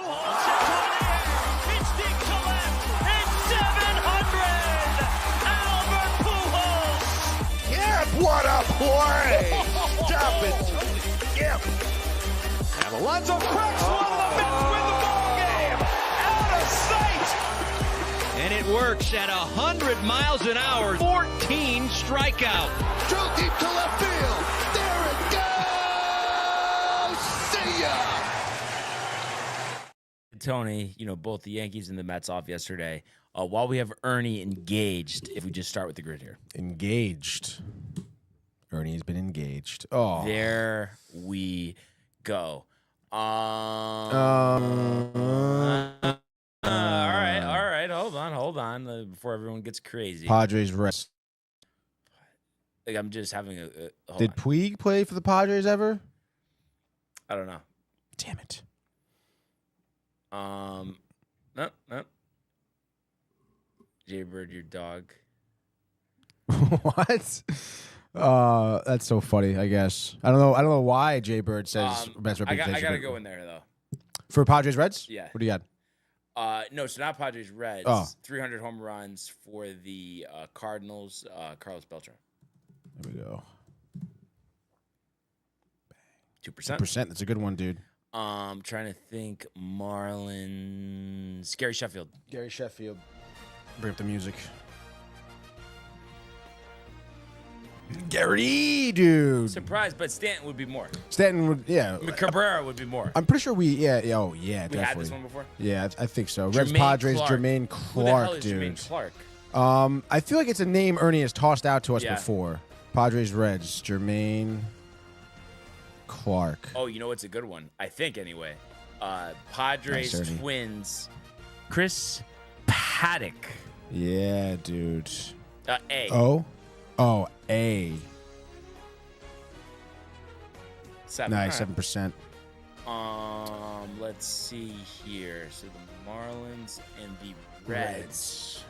deep to left. It's 700. Albert Pujols. Yeah, what a play! Stop it, Skip. And Alonso cracks one of the Mets win the ball game. Out of sight. And it works at 100 miles an hour. 14 strikeout. Drilled deep to left field. There it goes. See ya. Tony, both the Yankees and the Mets off yesterday. While we have Ernie engaged, if we just start with the grid here. Engaged. Ernie's been engaged. Oh. There we go. All right. Hold on. Before everyone gets crazy. Padres rest. Like I'm just having Did Puig play for the Padres ever? I don't know. Damn it. No. Jay Bird, your dog. What? That's so funny. I guess I don't know why Jay Bird says best reputation. I gotta go in there though. For Padres Reds. Yeah. What do you got? No, so not Padres Reds. 300 home runs for the Cardinals. Carlos Beltran. There we go. 2%. 2%. That's a good one, dude. Trying to think. Marlins. Gary Sheffield. Bring up the music. Gary, dude. Surprised, but Stanton would be more. Stanton would, yeah. Cabrera would be more. I'm pretty sure definitely. We had this one before? Yeah, I think so. Reds Padres, Jermaine Clark, Who the hell is dude. Jermaine Clark? I feel like it's a name Ernie has tossed out to us before. Padres Reds, Jermaine Clark. Oh, you know what's a good one? I think anyway. Padres Twins, Chris Paddock. Yeah, dude. A. Oh, A. 7. Nice, 7%. Let's see here. So the Marlins and the Reds.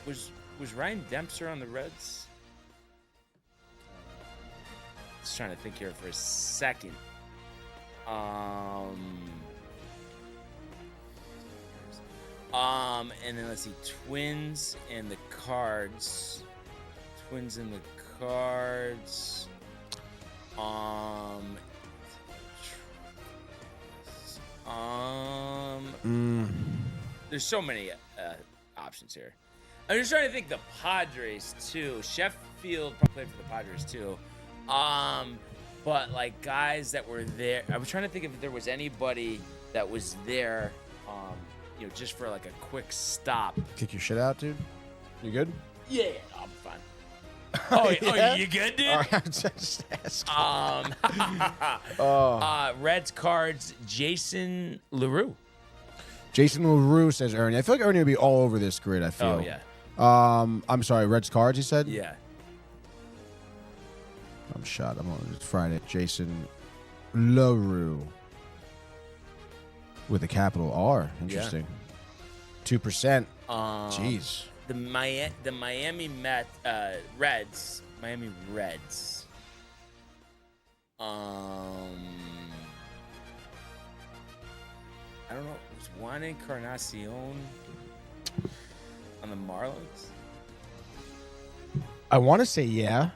Was Ryan Dempster on the Reds? Just trying to think here for a second. And then let's see, Twins and the Cards. There's so many options here. I'm just trying to think the Padres too. Sheffield probably played for the Padres too. But like guys that were there, I was trying to think if there was anybody that was there, just for like a quick stop. Kick your shit out, dude. You good? Yeah, I'm fine. Oh, you good, dude? Just asking. Reds Cards, Jason LaRue. Jason LaRue says Ernie. I feel like Ernie would be all over this grid, I feel. Oh, yeah. I'm sorry, Reds Cards, he said? Yeah. I'm shot. I'm on Friday. Jason LaRue. With a capital R. Interesting. 2%. Jeez. The Miami Reds. Miami Reds. I don't know. Was Juan Encarnacion on the Marlins? I want to say yeah,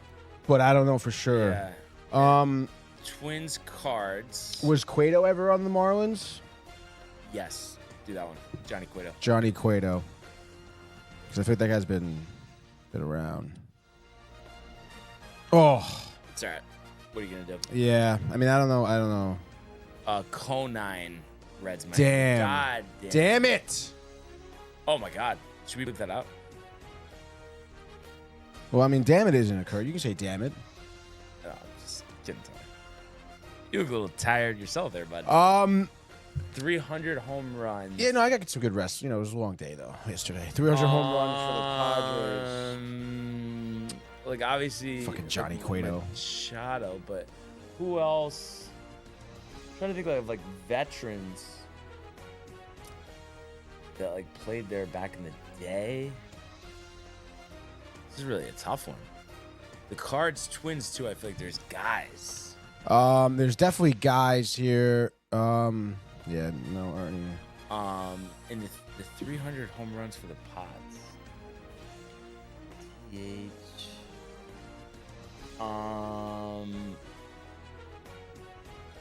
but I don't know for sure. Yeah. Twins Cards. Was Cueto ever on the Marlins? Yes. Do that one. Johnny Cueto. Johnny Cueto. Because I think that guy's been around. Oh. It's all right. What are you going to do? Yeah. I mean, I don't know. Conine Reds. Damn. God damn it. Oh, my God. Should we look that up? Well, I mean, damn it isn't occurred. You can say damn it. Oh, I'm just getting tired. You look a little tired yourself there, bud. 300 home runs. Yeah, no, I got some good rest. You know, it was a long day, though, yesterday. 300 home runs for the Padres. Like, obviously... Fucking Johnny Cueto. Machado, but who else? I'm trying to think of, like, veterans that, like, played there back in the day. This is really a tough one. The Cards, Twins, too, I feel like there's guys. There's definitely guys here. Yeah, no, Ernie. And the 300 home runs for the Pods. TH. I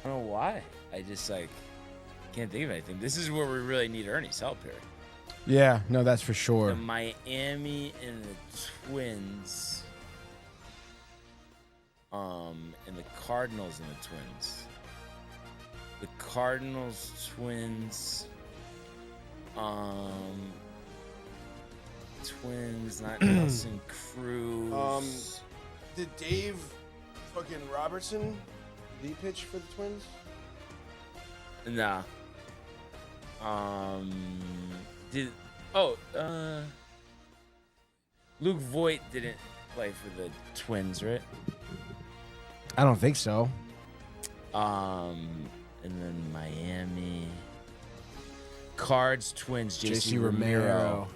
don't know why. I just, like, can't think of anything. This is where we really need Ernie's help here. Yeah, no, that's for sure. The Miami and the Twins. And the Cardinals and the Twins. The Cardinals, Twins. Twins, not Nelson Cruz. Did Dave fucking Robertson pitch for the Twins? Nah. Luke Voigt didn't play for the Twins, right? I don't think so. And then Miami. Cards, Twins, JC Romero.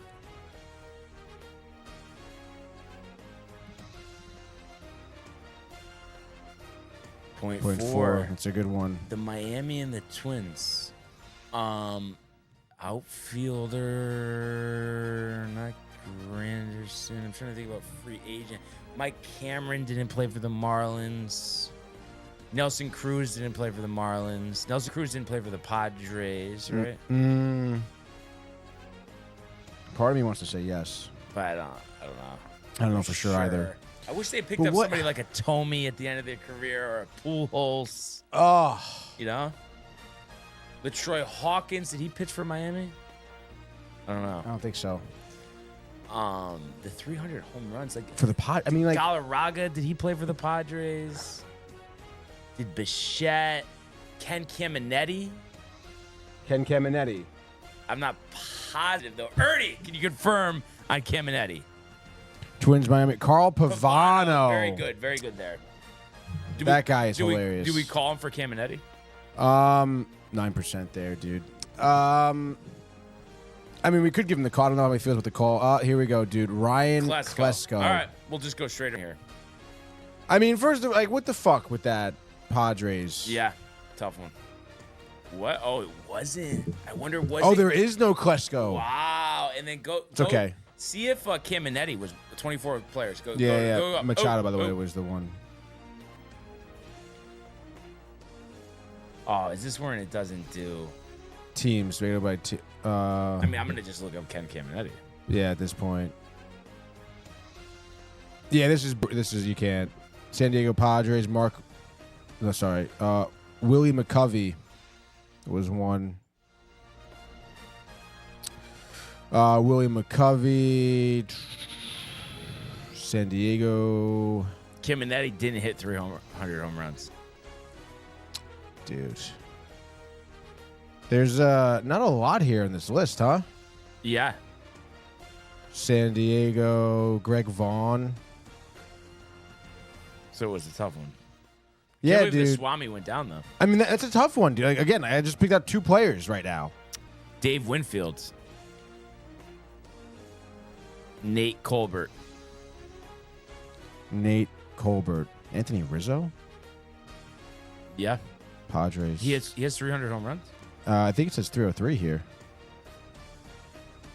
0.4. That's a good one. The Miami and the Twins. Outfielder, not Granderson. I'm trying to think about free agent. Mike Cameron didn't play for the Marlins. Nelson Cruz didn't play for the Marlins. Nelson Cruz didn't play for the Padres, right? Part of me wants to say yes. But I don't know. I don't know for sure either. I wish they picked up somebody like a Tomey at the end of their career or a Pujols. Oh. You know? LaTroy Hawkins, did he pitch for Miami? I don't know. I don't think so. The 300 home runs, like for the I mean, like Galarraga, did he play for the Padres? Did Bichette, Ken Caminetti? I'm not positive though. Ernie, can you confirm on Caminetti? Twins, Miami. Carl Pavano. Very good there. That guy is hilarious. Do we call him for Caminetti? 9% there, dude. I mean, we could give him the call. I don't know how he feels with the call. Here we go, dude. Ryan Klesko. All right, we'll just go straight in here. I mean, first, like, what the fuck with that Padres? Yeah, tough one. What? Oh, it wasn't. I wonder was Oh, it? there is no Klesko. Wow. And then go. It's okay. See if Caminetti was 24 players. Go. Machado, by the way, was the one. Oh, is this one it doesn't do? Teams rated by I mean, I'm gonna just look up Ken Caminetti. Yeah, at this point. Yeah, this is you can't. San Diego Padres. Willie McCovey was one. Willie McCovey, San Diego. Caminetti didn't hit 300 home runs. Dude. There's not a lot here in this list, huh? Yeah. San Diego, Greg Vaughn. So it was a tough one. Yeah, Can't believe dude. the Swami went down, though. I mean, that's a tough one, dude. Like, again, I just picked out 2 players right now. Dave Winfield. Nate Colbert. Nate Colbert. Anthony Rizzo? Yeah. Padres. He has 300 home runs. I think it says 303 here.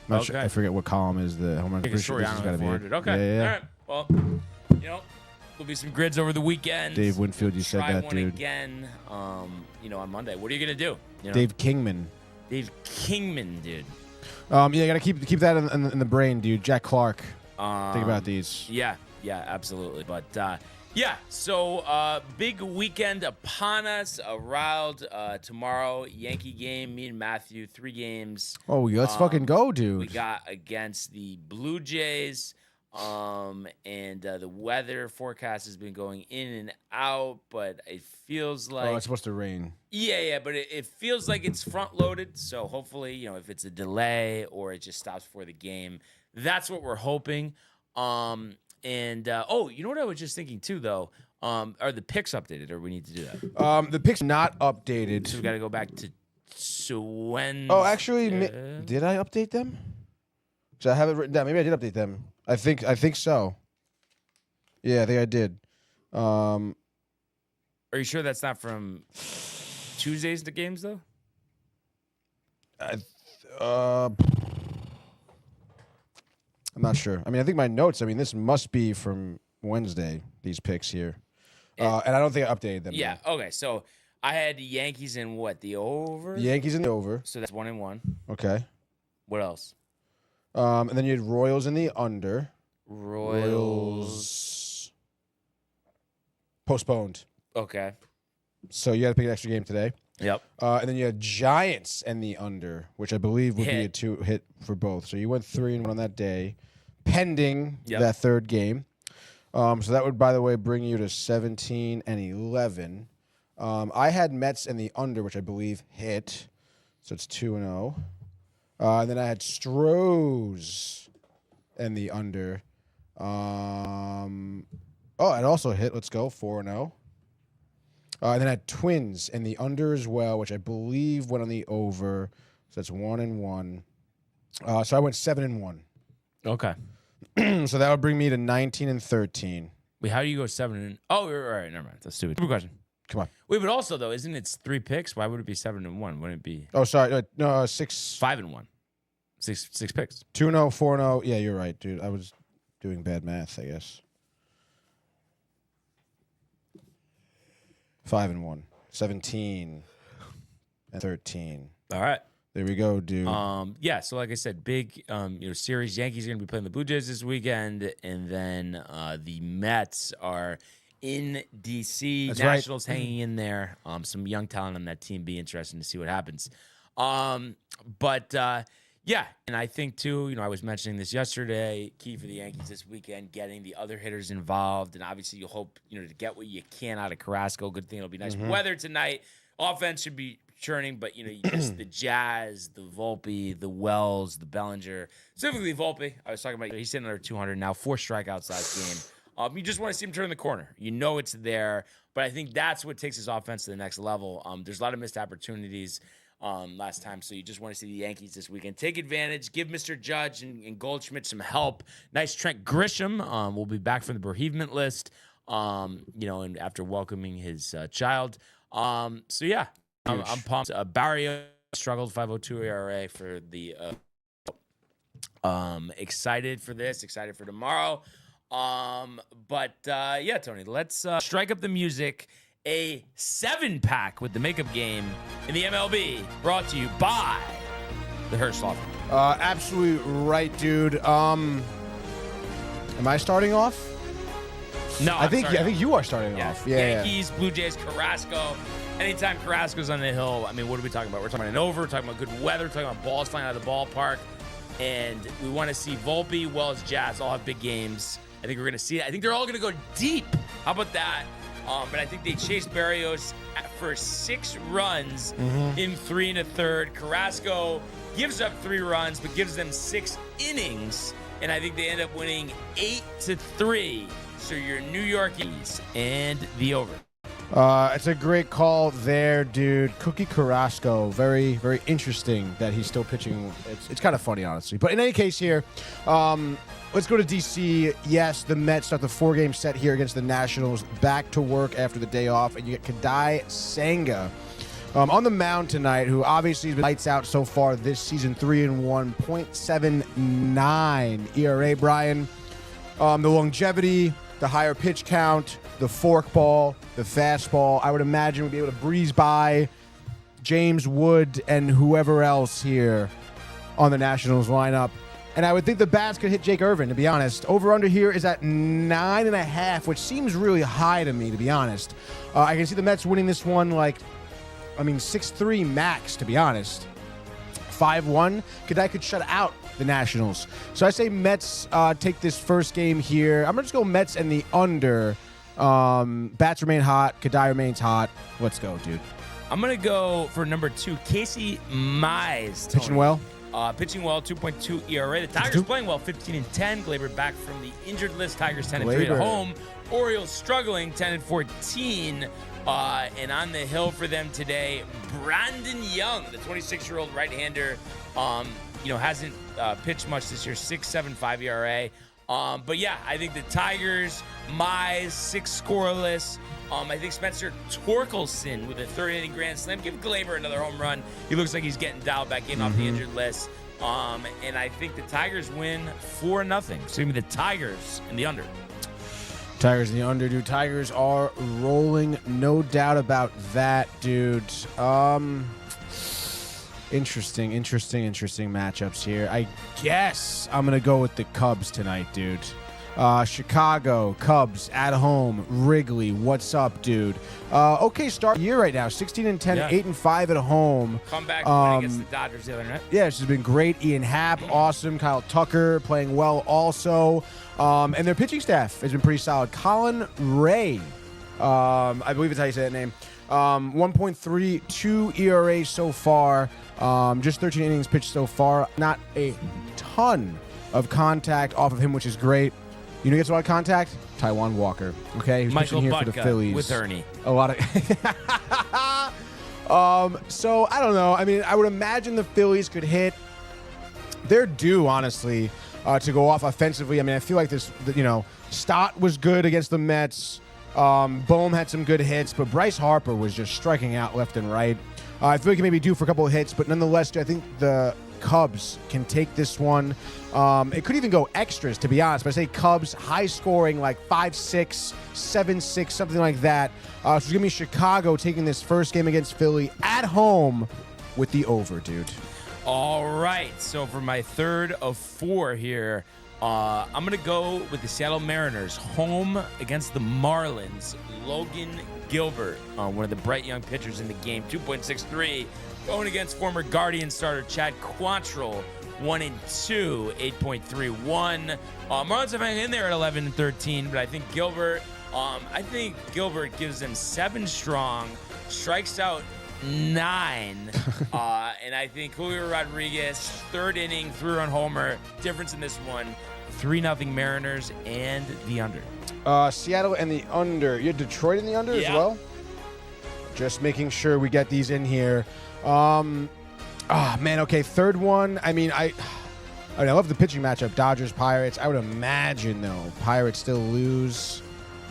I'm not sure. Okay. I forget what column is the home run. I think it's Pretty sure this has Soriano gotta at be it. 400. Okay. Yeah. All right. Well, you know, there'll be some grids over the weekend. Dave Winfield, you said Try that, one dude. again, on Monday. What are you going to do? You know? Dave Kingman. Dave Kingman, dude. Yeah, you got to keep that in the brain, dude. Jack Clark. Think about these. Yeah, absolutely. But, so big weekend upon us. Around tomorrow, Yankee game. Me and Matthew, 3 games. Oh, let's fucking go, dude. We got against the Blue Jays. And the weather forecast has been going in and out, but it feels like it's supposed to rain. Yeah, but it feels like it's front loaded. So hopefully, if it's a delay or it just stops before the game, that's what we're hoping. You know what I was just thinking too, though. Are the picks updated, or we need to do that? The picks not updated. So we got to go back to when. Oh, actually, did I update them? So I have it written down. Maybe I did update them. I think so. Yeah, I think I did. Are you sure that's not from Tuesdays to games though? I'm not sure. I mean, I think my notes. I mean, this must be from Wednesday. These picks here, and I don't think I updated them. Yeah. though. Okay. So I had the Yankees in what, the over? The Yankees in the over. So that's 1-1. Okay. What else? And then you had Royals in the under. Royals. Postponed. Okay. So you had to pick an extra game today. Yep. And then you had Giants and the under, which I believe would be a Hit. 2-hit for both. So you went 3-1 on that day, pending Yep. that third game. So that would, by the way, bring you to 17 and 11. I had Mets and the under, which I believe hit. So it's 2-0. And then I had Stros and the under. It also hit. Let's go, 4-0. And then I had Twins and the under as well, which I believe went on the over. So that's 1-1. So I went 7-1. Okay. So that would bring me to 19 and 13. Wait, how do you go 7? Oh, all right. Never mind. That's stupid. Stupid question. Come on. Wait, but also though, isn't it 3 picks? Why would it be 7-1? Wouldn't it be Oh, sorry. No, 6. 5-1? Six picks. 2-0, 4-0. Yeah, you're right, dude. I was doing bad math, I guess. 5-1. 17 and 13. All right. There we go, dude. Yeah, so like I said, big series. Yankees are going to be playing the Blue Jays this weekend, and then the Mets are in DC. That's Nationals right. hanging in there. Some young talent on that team. Be interesting to see what happens. Yeah, and I think too, I was mentioning this yesterday, key for the Yankees this weekend, getting the other hitters involved, and obviously you hope, to get what you can out of Carrasco. Good thing it'll be nice weather tonight. Offense should be churning, but you just the Jazz, the Volpe, the Wells, the Bellinger, specifically Volpe. I was talking about, he's sitting under 200 now, 4 strikeouts last game. You just want to see him turn the corner. It's there, but I think that's what takes his offense to the next level. There's a lot of missed opportunities last time, so you just want to see the Yankees this weekend take advantage, give Mr. Judge and Goldschmidt some help. Nice Trent Grisham will be back from the bereavement list, and after welcoming his child. So yeah, I'm pumped. Barrio struggled 5.02 ERA for the. Excited for this. Excited for tomorrow. Yeah, Tony, let's strike up the music. A 7-pack with the makeup game in the MLB, brought to you by the Hearst Law Firm. Absolutely right, dude. Am I starting off? No, I think you are starting off. Yeah. Yankees, Blue Jays, Carrasco. Anytime Carrasco's on the hill, I mean, what are we talking about? We're talking about an over, we're talking about good weather, we're talking about balls flying out of the ballpark. And we want to see Volpe, Wells, Jazz all have big games. I think we're going to see it. I think they're all going to go deep. How about that? But I think they chased Barrios for 6 runs in 3 1/3. Carrasco gives up 3 runs, but gives them 6 innings. And I think they end up winning 8-3. So your New York Yankees and the over. It's a great call there, dude. Cookie Carrasco, very, very interesting that he's still pitching. It's kind of funny, honestly. But in any case here, let's go to D.C. Yes, the Mets start the 4-game set here against the Nationals. Back to work after the day off, and you get Kadai Senga on the mound tonight, who obviously has been lights out so far this season, 3-1, 0.79 ERA, Brian. The longevity, the higher pitch count, the forkball, the fastball, I would imagine we'd be able to breeze by James Wood and whoever else here on the Nationals lineup. And I would think the bats could hit Jake Irvin, to be honest. Over-under here is at 9.5, which seems really high to me, to be honest. I can see the Mets winning this one 6-3 max, to be honest. 5-1, Kadai could shut out the Nationals. So I say Mets take this first game here. I'm going to just go Mets and the under. Bats remain hot. Kadai remains hot. Let's go, dude. I'm going to go for number 2, Casey Mize. Pitching well? Pitching well, 2.2 ERA. The Tigers playing well, 15-10. Gleyber back from the injured list. Tigers 10-3 at home. Orioles struggling, 10-14. And on the hill for them today, Brandon Young, the 26-year-old right-hander, hasn't pitched much this year, 6.75 ERA. But yeah, I think the Tigers, Mize, 6 scoreless. I think Spencer Torkelson with a third-inning grand slam. Give Gleyber another home run. He looks like he's getting dialed back in off the injured list. And I think the Tigers win 4-0. So give me the Tigers in the under. Tigers in the under, dude. Tigers are rolling, no doubt about that, dude. Interesting matchups here. I guess I'm going to go with the Cubs tonight, dude. Chicago, Cubs at home, Wrigley, what's up, dude? Okay start year right now, 16-10, 8-5 at home. Comeback win against the Dodgers the other night. Yeah, this has been great. Ian Happ, awesome. Kyle Tucker playing well also. And their pitching staff has been pretty solid. Colin Ray, I believe it's how you say that name. 1.32 ERA so far. Just 13 innings pitched so far. Not a ton of contact off of him, which is great. You know who gets a lot of contact? Taijuan Walker. Okay, who's pitching here for the Phillies with Ernie. A lot of. So I don't know. I mean, I would imagine the Phillies could hit. They're due, honestly, to go off offensively. I mean, I feel like this. Stott was good against the Mets. Bohm had some good hits, but Bryce Harper was just striking out left and right. I feel like he may be due for a couple of hits, but nonetheless, I think the Cubs can take this one. It could even go extras, to be honest, but I say Cubs, high scoring, like 5-6, 7-6, something like that. So it's going to be Chicago taking this first game against Philly at home with the over, dude. All right, so for my third of 4 here, I'm going to go with the Seattle Mariners home against the Marlins. Logan Gilbert, one of the bright young pitchers in the game, 2.63. Going against former Guardian starter Chad Quantrill, 1-2, 8.31. Marlins have hung in there at 11-13, but I think Gilbert gives them 7 strong, strikes out 9, and I think Julio Rodriguez, third inning, 3-run homer. Difference in this one, 3-0 Mariners and the under. Seattle and the under. You had Detroit in the under as well? Just making sure we get these in here. Okay, third one. I mean, I love the pitching matchup, Dodgers, Pirates. I would imagine, though, Pirates still lose.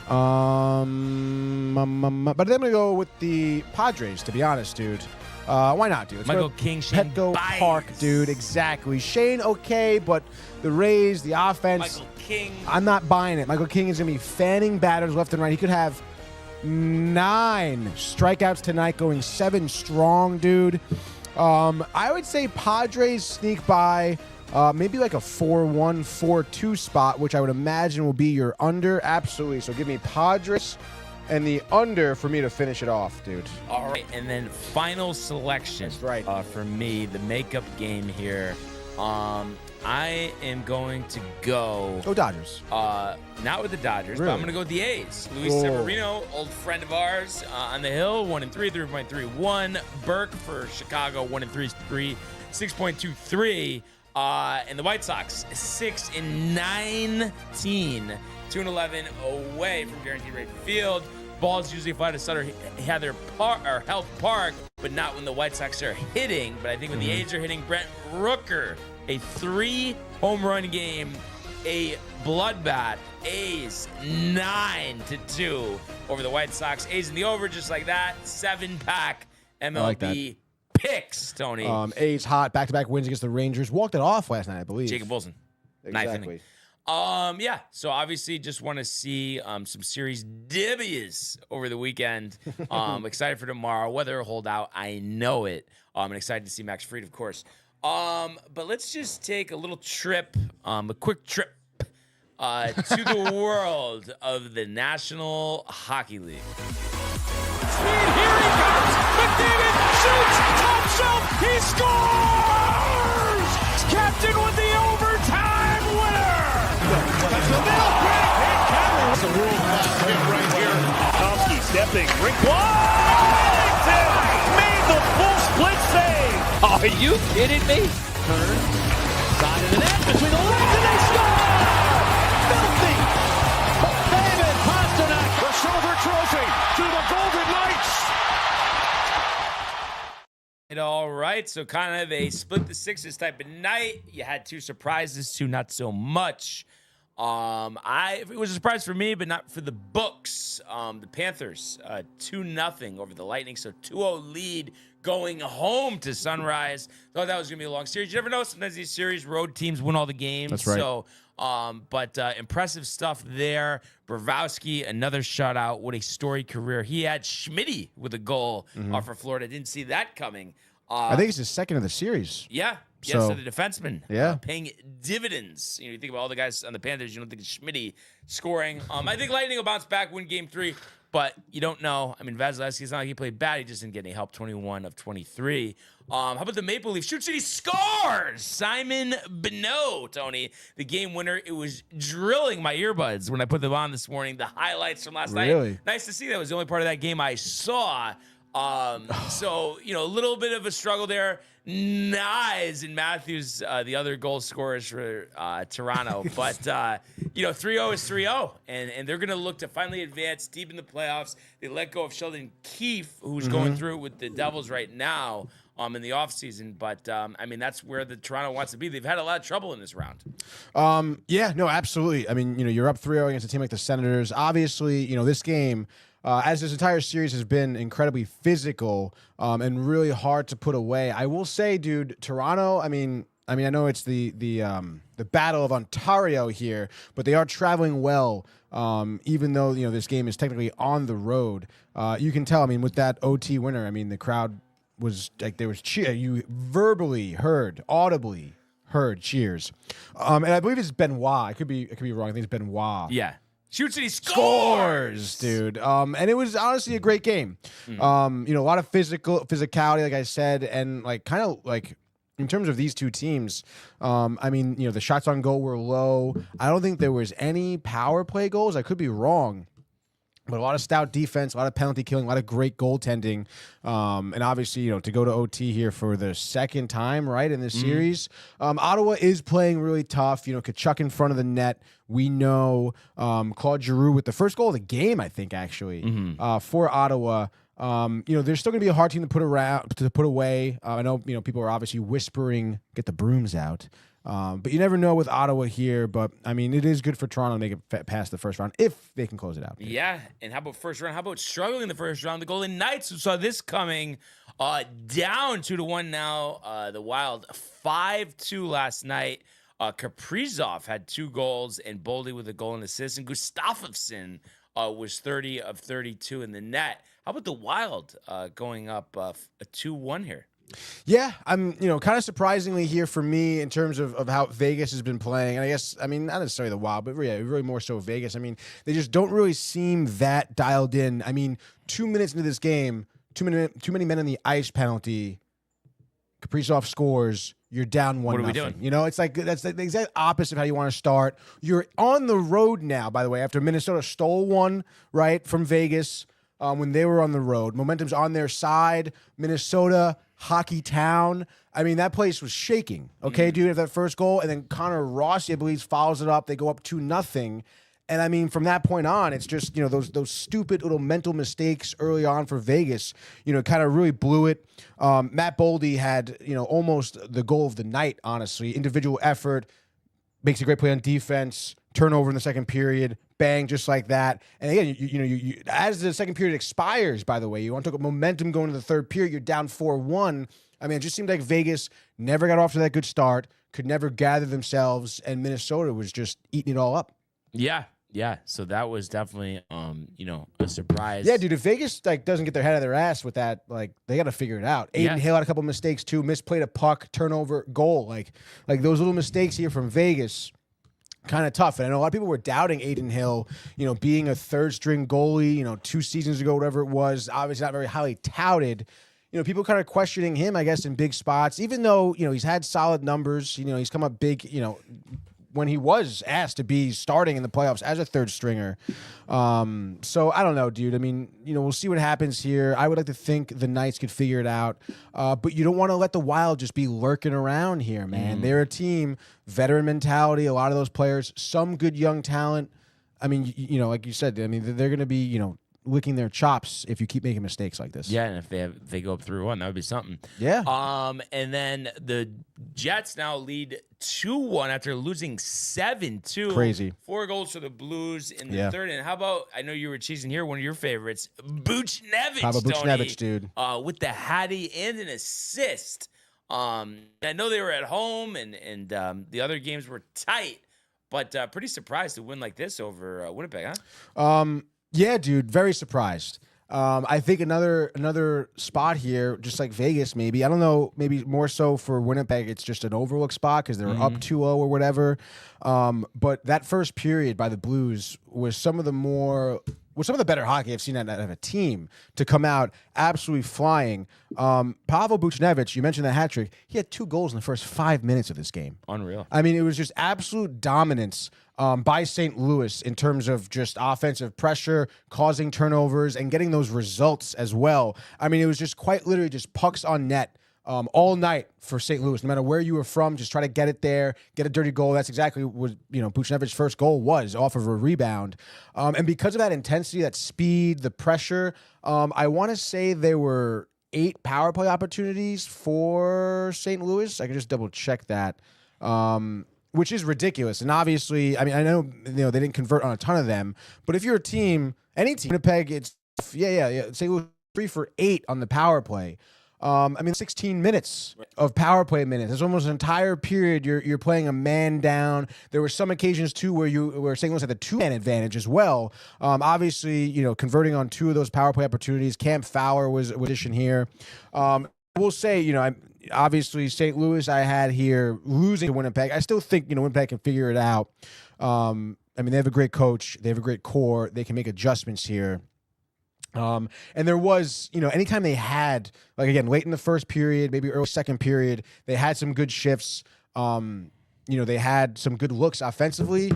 But I'm going to go with the Padres, to be honest, dude. Why not, dude? Michael King, Shane Petco Park, dude. Exactly. Shane, okay, but the Rays, the offense. Michael King. I'm not buying it. Michael King is going to be fanning batters left and right. He could have 9 strikeouts tonight, going 7 strong, dude. I would say Padres sneak by maybe like a 4-1, 4-2 spot, which I would imagine will be your under. Absolutely. So give me Padres and the under for me to finish it off, dude. All right, and then final selection. That's right. For me, the makeup game here. I am going to go. Go Dodgers. Not with the Dodgers, Really? but I'm going to go with the A's. Luis Severino, old friend of ours, on the hill, 1-3, 3.31. Burke for Chicago, 1-3, 6.23. And the White Sox, 6-19, 2-11 away from guaranteed rate field. balls usually fly to Sutter Heather Health Park, but not when the White Sox are hitting. But I think when the A's are hitting, Brent Rooker, a 3-home run game, a bloodbath. A's 9-2 over the White Sox. A's in the over just like that. 7-pack MLB picks, Tony. A's hot, back-to-back wins against the Rangers. Walked it off last night, I believe. Jacob Wilson. Exactly. Yeah, so obviously just want to see some series W's over the weekend. Excited for tomorrow. Weather will hold out. I know it. And excited to see Max Fried, of course. But let's just take a little trip, a quick trip to the world of the National Hockey League. Speed, here he comes. McDavid shoots, top shelf, he scores! Captain with the overtime winner! That's the middle, It's a world-class hit right here. Tomsky stepping, rink wide! Made the full split save! Are you kidding me? Turn, side of the net, between the legs, and they score! Filthy! David Pasternak, The silver trophy to the Golden Knights! All right, so kind of a split the sixes type of night. You had two surprises, two not so much. It was a surprise for me, but not for the books. The Panthers, 2-0 over the Lightning, so 2-0 lead going home to Sunrise. Thought that was going to be a long series. You never know. Sometimes these series, road teams win all the games. That's right. So, but impressive stuff there. Bravowski, another shutout. What a storied career. He had Schmitty with a goal for Florida. Didn't see that coming. I think it's his second of the series. Yeah. So, So the defenseman paying dividends. You think about all the guys on the Panthers, you don't think it's Schmitty scoring. I think Lightning will bounce back, win game 3, but you don't know. I mean, Vasilevsky, it's not like he played bad. He just didn't get any help, 21 of 23. How about the Maple Leafs? Shoots and he scores! Simon Benoit, Tony, the game winner. It was drilling my earbuds when I put them on this morning. The highlights from last night. Nice to see. That was the only part of that game I saw. So, a little bit of a struggle there. Nyes and Matthews, the other goal scorers for Toronto. But, 3-0 is 3-0. And they're going to look to finally advance deep in the playoffs. They let go of Sheldon Keefe, who's going through it with the Devils right now in the offseason. But, that's where the Toronto wants to be. They've had a lot of trouble in this round. Yeah, no, absolutely. I mean, you're up 3-0 against a team like the Senators. Obviously, this game, as this entire series has been incredibly physical and really hard to put away. I will say, dude, Toronto, I mean, I know it's the Battle of Ontario here, but they are traveling well, even though, this game is technically on the road. You can tell, with that OT winner, the crowd was like, there was cheer. You audibly heard cheers. And I believe it's Benoit. I could be wrong. I think it's Benoit. Yeah. Shoots and he scores, dude. And it was honestly a great game. A lot of physicality, like I said, and in terms of these two teams, the shots on goal were low. I don't think there was any power play goals. I could be wrong. But a lot of stout defense, a lot of penalty killing, a lot of great goaltending. And obviously, to go to OT here for the second time, right, in this series. Ottawa is playing really tough. Kachuk in front of the net. We know Claude Giroux with the first goal of the game, I think, actually, for Ottawa. They're still going to be a hard team to put away. I know, people are obviously whispering, get the brooms out. But you never know with Ottawa here. But, it is good for Toronto to make it past the first round if they can close it out. Yeah, and how about first round? How about struggling in the first round? The Golden Knights, who saw this coming, down 2-1 now. The Wild 5-2 last night. Kaprizov had 2 goals, and Boldy with a goal and assist. And Gustafsson was 30 of 32 in the net. How about the Wild going up a 2-1 here? Yeah, I'm, kind of surprisingly here for me in terms of how Vegas has been playing. And I guess, not necessarily the Wild, but really more so Vegas. They just don't really seem that dialed in. 2 minutes into this game, too many men on the ice penalty. Kaprizov scores. You're down 1-0. What are we doing? It's like that's the exact opposite of how you want to start. You're on the road now, by the way, after Minnesota stole one, right, from Vegas when they were on the road. Momentum's on their side. Minnesota, hockey town. That place was shaking. Okay, dude, at that first goal. And then Connor Rossi, I believe, follows it up. They go up 2-0. And I mean, from that point on, it's just, those stupid little mental mistakes early on for Vegas, kind of really blew it. Matt Boldy had, almost the goal of the night, honestly. Individual effort, makes a great play on defense, turnover in the second period, bang, just like that. And again, you as the second period expires, by the way, you want to talk about momentum going to the third period, you're down 4-1. I mean, it just seemed like Vegas never got off to that good start, could never gather themselves, and Minnesota was just eating it all up. Yeah. So that was definitely, a surprise. Yeah, dude, if Vegas doesn't get their head out of their ass with that, they got to figure it out. Aiden Hill had a couple mistakes too, misplayed a puck, turnover, goal. Like those little mistakes here from Vegas, kind of tough. And I know a lot of people were doubting Aiden Hill, being a third-string goalie, 2 seasons ago, whatever it was, obviously not very highly touted. People kind of questioning him, I guess, in big spots, even though, he's had solid numbers. He's come up big, when he was asked to be starting in the playoffs as a third stringer. So I don't know, dude. I mean, we'll see what happens here. I would like to think the Knights could figure it out. But you don't want to let the Wild just be lurking around here, man. They're a team, veteran mentality, a lot of those players, some good young talent. I mean, like you said, I mean, they're going to be, licking their chops if you keep making mistakes like this. Yeah, and if they go up 3-1, that would be something. Yeah. And then the Jets now lead 2-1 after losing 7-2. Crazy. 4 goals for the Blues in the third. And how about, I know you were cheesing here, one of your favorites, Buchnevich. How about Buchnevich, dude? With the Hattie and an assist. I know they were at home and the other games were tight, but pretty surprised to win like this over Winnipeg, huh? Yeah, dude, very surprised. I think another spot here, just like Vegas, maybe. I don't know, maybe more so for Winnipeg, it's just an overlook spot because they were up 2-0 or whatever. But that first period by the Blues was some of the better hockey I've seen out of a team to come out absolutely flying. Pavel Buchnevich, you mentioned the hat trick. He had 2 goals in the first 5 minutes of this game. Unreal. I mean, it was just absolute dominance by St. Louis in terms of just offensive pressure, causing turnovers, and getting those results as well. I mean, it was just quite literally just pucks on net all night for St. Louis. No matter where you were from, just try to get it there, get a dirty goal. That's exactly what Buchnevich's first goal was, off of a rebound. And because of that intensity, that speed, the pressure, I want to say there were 8 power play opportunities for St. Louis. I can just double check that. Which is ridiculous. And obviously, I mean, I know they didn't convert on a ton of them, but if you're a team, any team, Winnipeg, it's St. Louis 3 for 8 on the power play. I mean, 16 minutes of power play minutes. It's almost an entire period. You're playing a man down. There were some occasions too where St. Louis had the 2-man advantage as well. Obviously, converting on 2 of those power play opportunities. Cam Fowler was addition here. I will say, obviously St. Louis I had here losing to Winnipeg. I still think Winnipeg can figure it out. I mean, they have a great coach. They have a great core. They can make adjustments here. And there was, anytime they had, again, late in the first period, maybe early second period, they had some good shifts. They had some good looks offensively.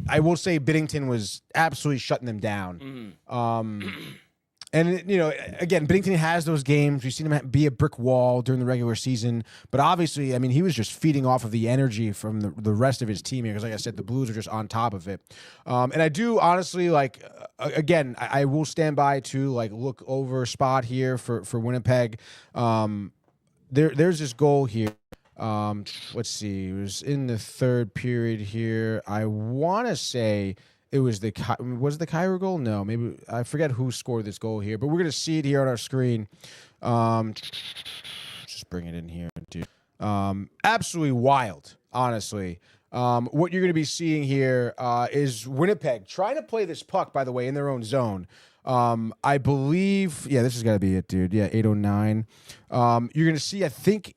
I will say Binnington was absolutely shutting them down. And, again, Binnington has those games. We've seen him be a brick wall during the regular season. But obviously, I mean, he was just feeding off of the energy from the rest of his team here. Because, like I said, the Blues are just on top of it. And I do honestly, again, I will stand by to, look over spot here for Winnipeg. There's this goal here. Let's see. It was in the third period here. I want to say it was the Kyrou goal? No, maybe I forget who scored this goal here, but we're gonna see it here on our screen. Just bring it in here, dude. Absolutely wild, honestly. What you're gonna be seeing here is Winnipeg trying to play this puck, by the way, in their own zone. I believe, this has got to be it, dude. Yeah, 809. You're gonna see, I think.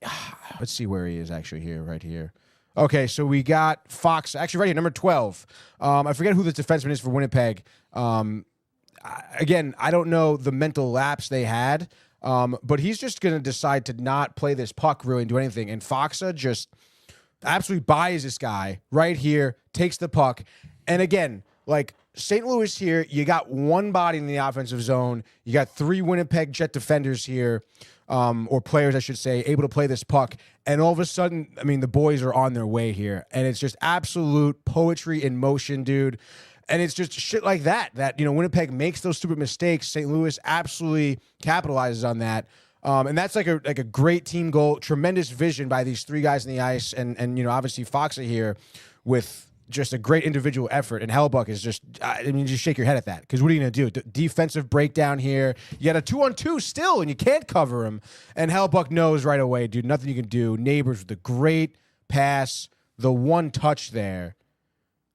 Let's see where he is actually here, right here. Okay, so we got Fox, actually right here, number 12. I forget who the defenseman is for Winnipeg. Again, I don't know the mental lapse they had, but he's just going to decide to not play this puck really and do anything. And Foxa just absolutely buys this guy right here, takes the puck. And again, St. Louis here, you got 1 body in the offensive zone. You got 3 Winnipeg Jet defenders here. Or players, I should say, able to play this puck. And all of a sudden, I mean, the boys are on their way here. And it's just absolute poetry in motion, dude. And it's just shit like that Winnipeg makes those stupid mistakes. St. Louis absolutely capitalizes on that. And that's like a great team goal, tremendous vision by these three guys in the ice, and obviously Foxa here with just a great individual effort, and Hellbuck is just just shake your head at that, because what are you going to do? Defensive breakdown here. You got a 2-on-2 still, and you can't cover him, and Hellbuck knows right away, dude, nothing you can do. Neighbors with the great pass, the one touch there.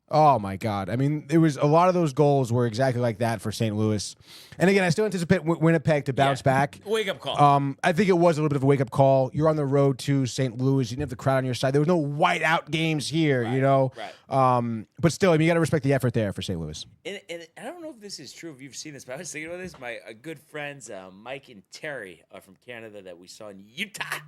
Oh, my God. I mean, it was a lot of those goals were exactly like that for St. Louis. And again, I still anticipate Winnipeg to bounce back. Wake-up call. I think it was a little bit of a wake-up call. You're on the road to St. Louis. You didn't have the crowd on your side. There was no white-out games here, Right. But still, you got to respect the effort there for St. Louis. And I don't know if this is true, if you've seen this, but I was thinking about this. My good friends, Mike and Terry from Canada that we saw in Utah,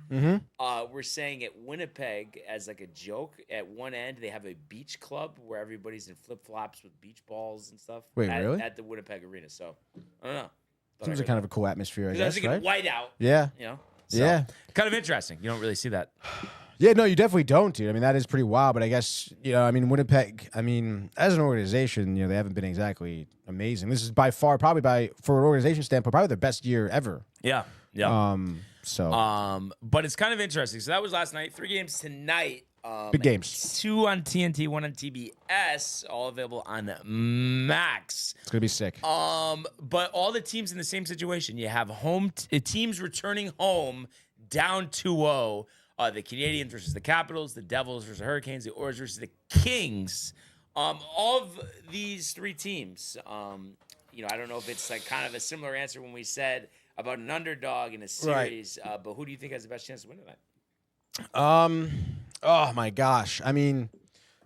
were saying at Winnipeg, as like a joke, at one end, they have a beach club where everybody's in flip-flops with beach balls and stuff. Wait, really? At the Winnipeg Arena. So, I don't know. Seems like kind of a cool atmosphere, I guess, I was thinking right? white out. Yeah. So, yeah. Kind of interesting. You don't really see that. Yeah, no, you definitely don't, dude. I mean, that is pretty wild, but I guess, Winnipeg, as an organization, they haven't been exactly amazing. This is by far, for an organization standpoint, probably their best year ever. Yeah. Yeah. But it's kind of interesting. So that was last night. 3 games tonight. Big games. 2 on TNT, 1 on TBS, all available on Max. It's going to be sick. But all the teams in the same situation. You have teams returning home down 2-0. The Canadiens versus the Capitals, the Devils versus the Hurricanes, the Oilers versus the Kings. Of these 3 teams, I don't know if it's like kind of a similar answer when we said about an underdog in a series, right. But who do you think has the best chance to win tonight? Oh my gosh. I mean,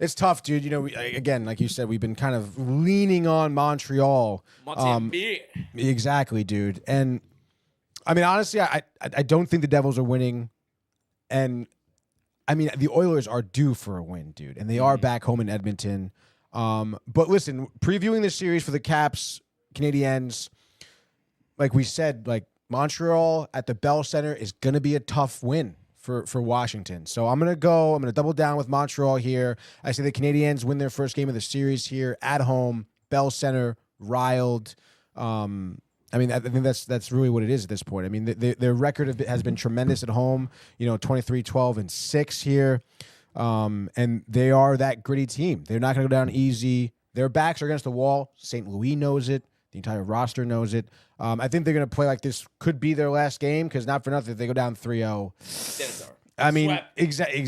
it's tough, dude. Again, like you said, we've been kind of leaning on Montreal. Exactly, dude. And I mean, honestly, I don't think the Devils are winning. And I mean, the Oilers are due for a win, dude. And they are back home in Edmonton. But listen, previewing this series for the Caps, Canadiens, like we said, like Montreal at the Bell Center is going to be a tough win for Washington. So I'm going to double down with Montreal here. I say the Canadiens win their first game of the series here at home, Bell Center, riled. I think that's really what it is at this point. I mean, their record has been tremendous at home, 23-12-6 here. And they are that gritty team. They're not going to go down easy. Their backs are against the wall. St. Louis knows it. The entire roster knows it. I think they're going to play like this could be their last game, because not for nothing, if they go down 3-0. I mean,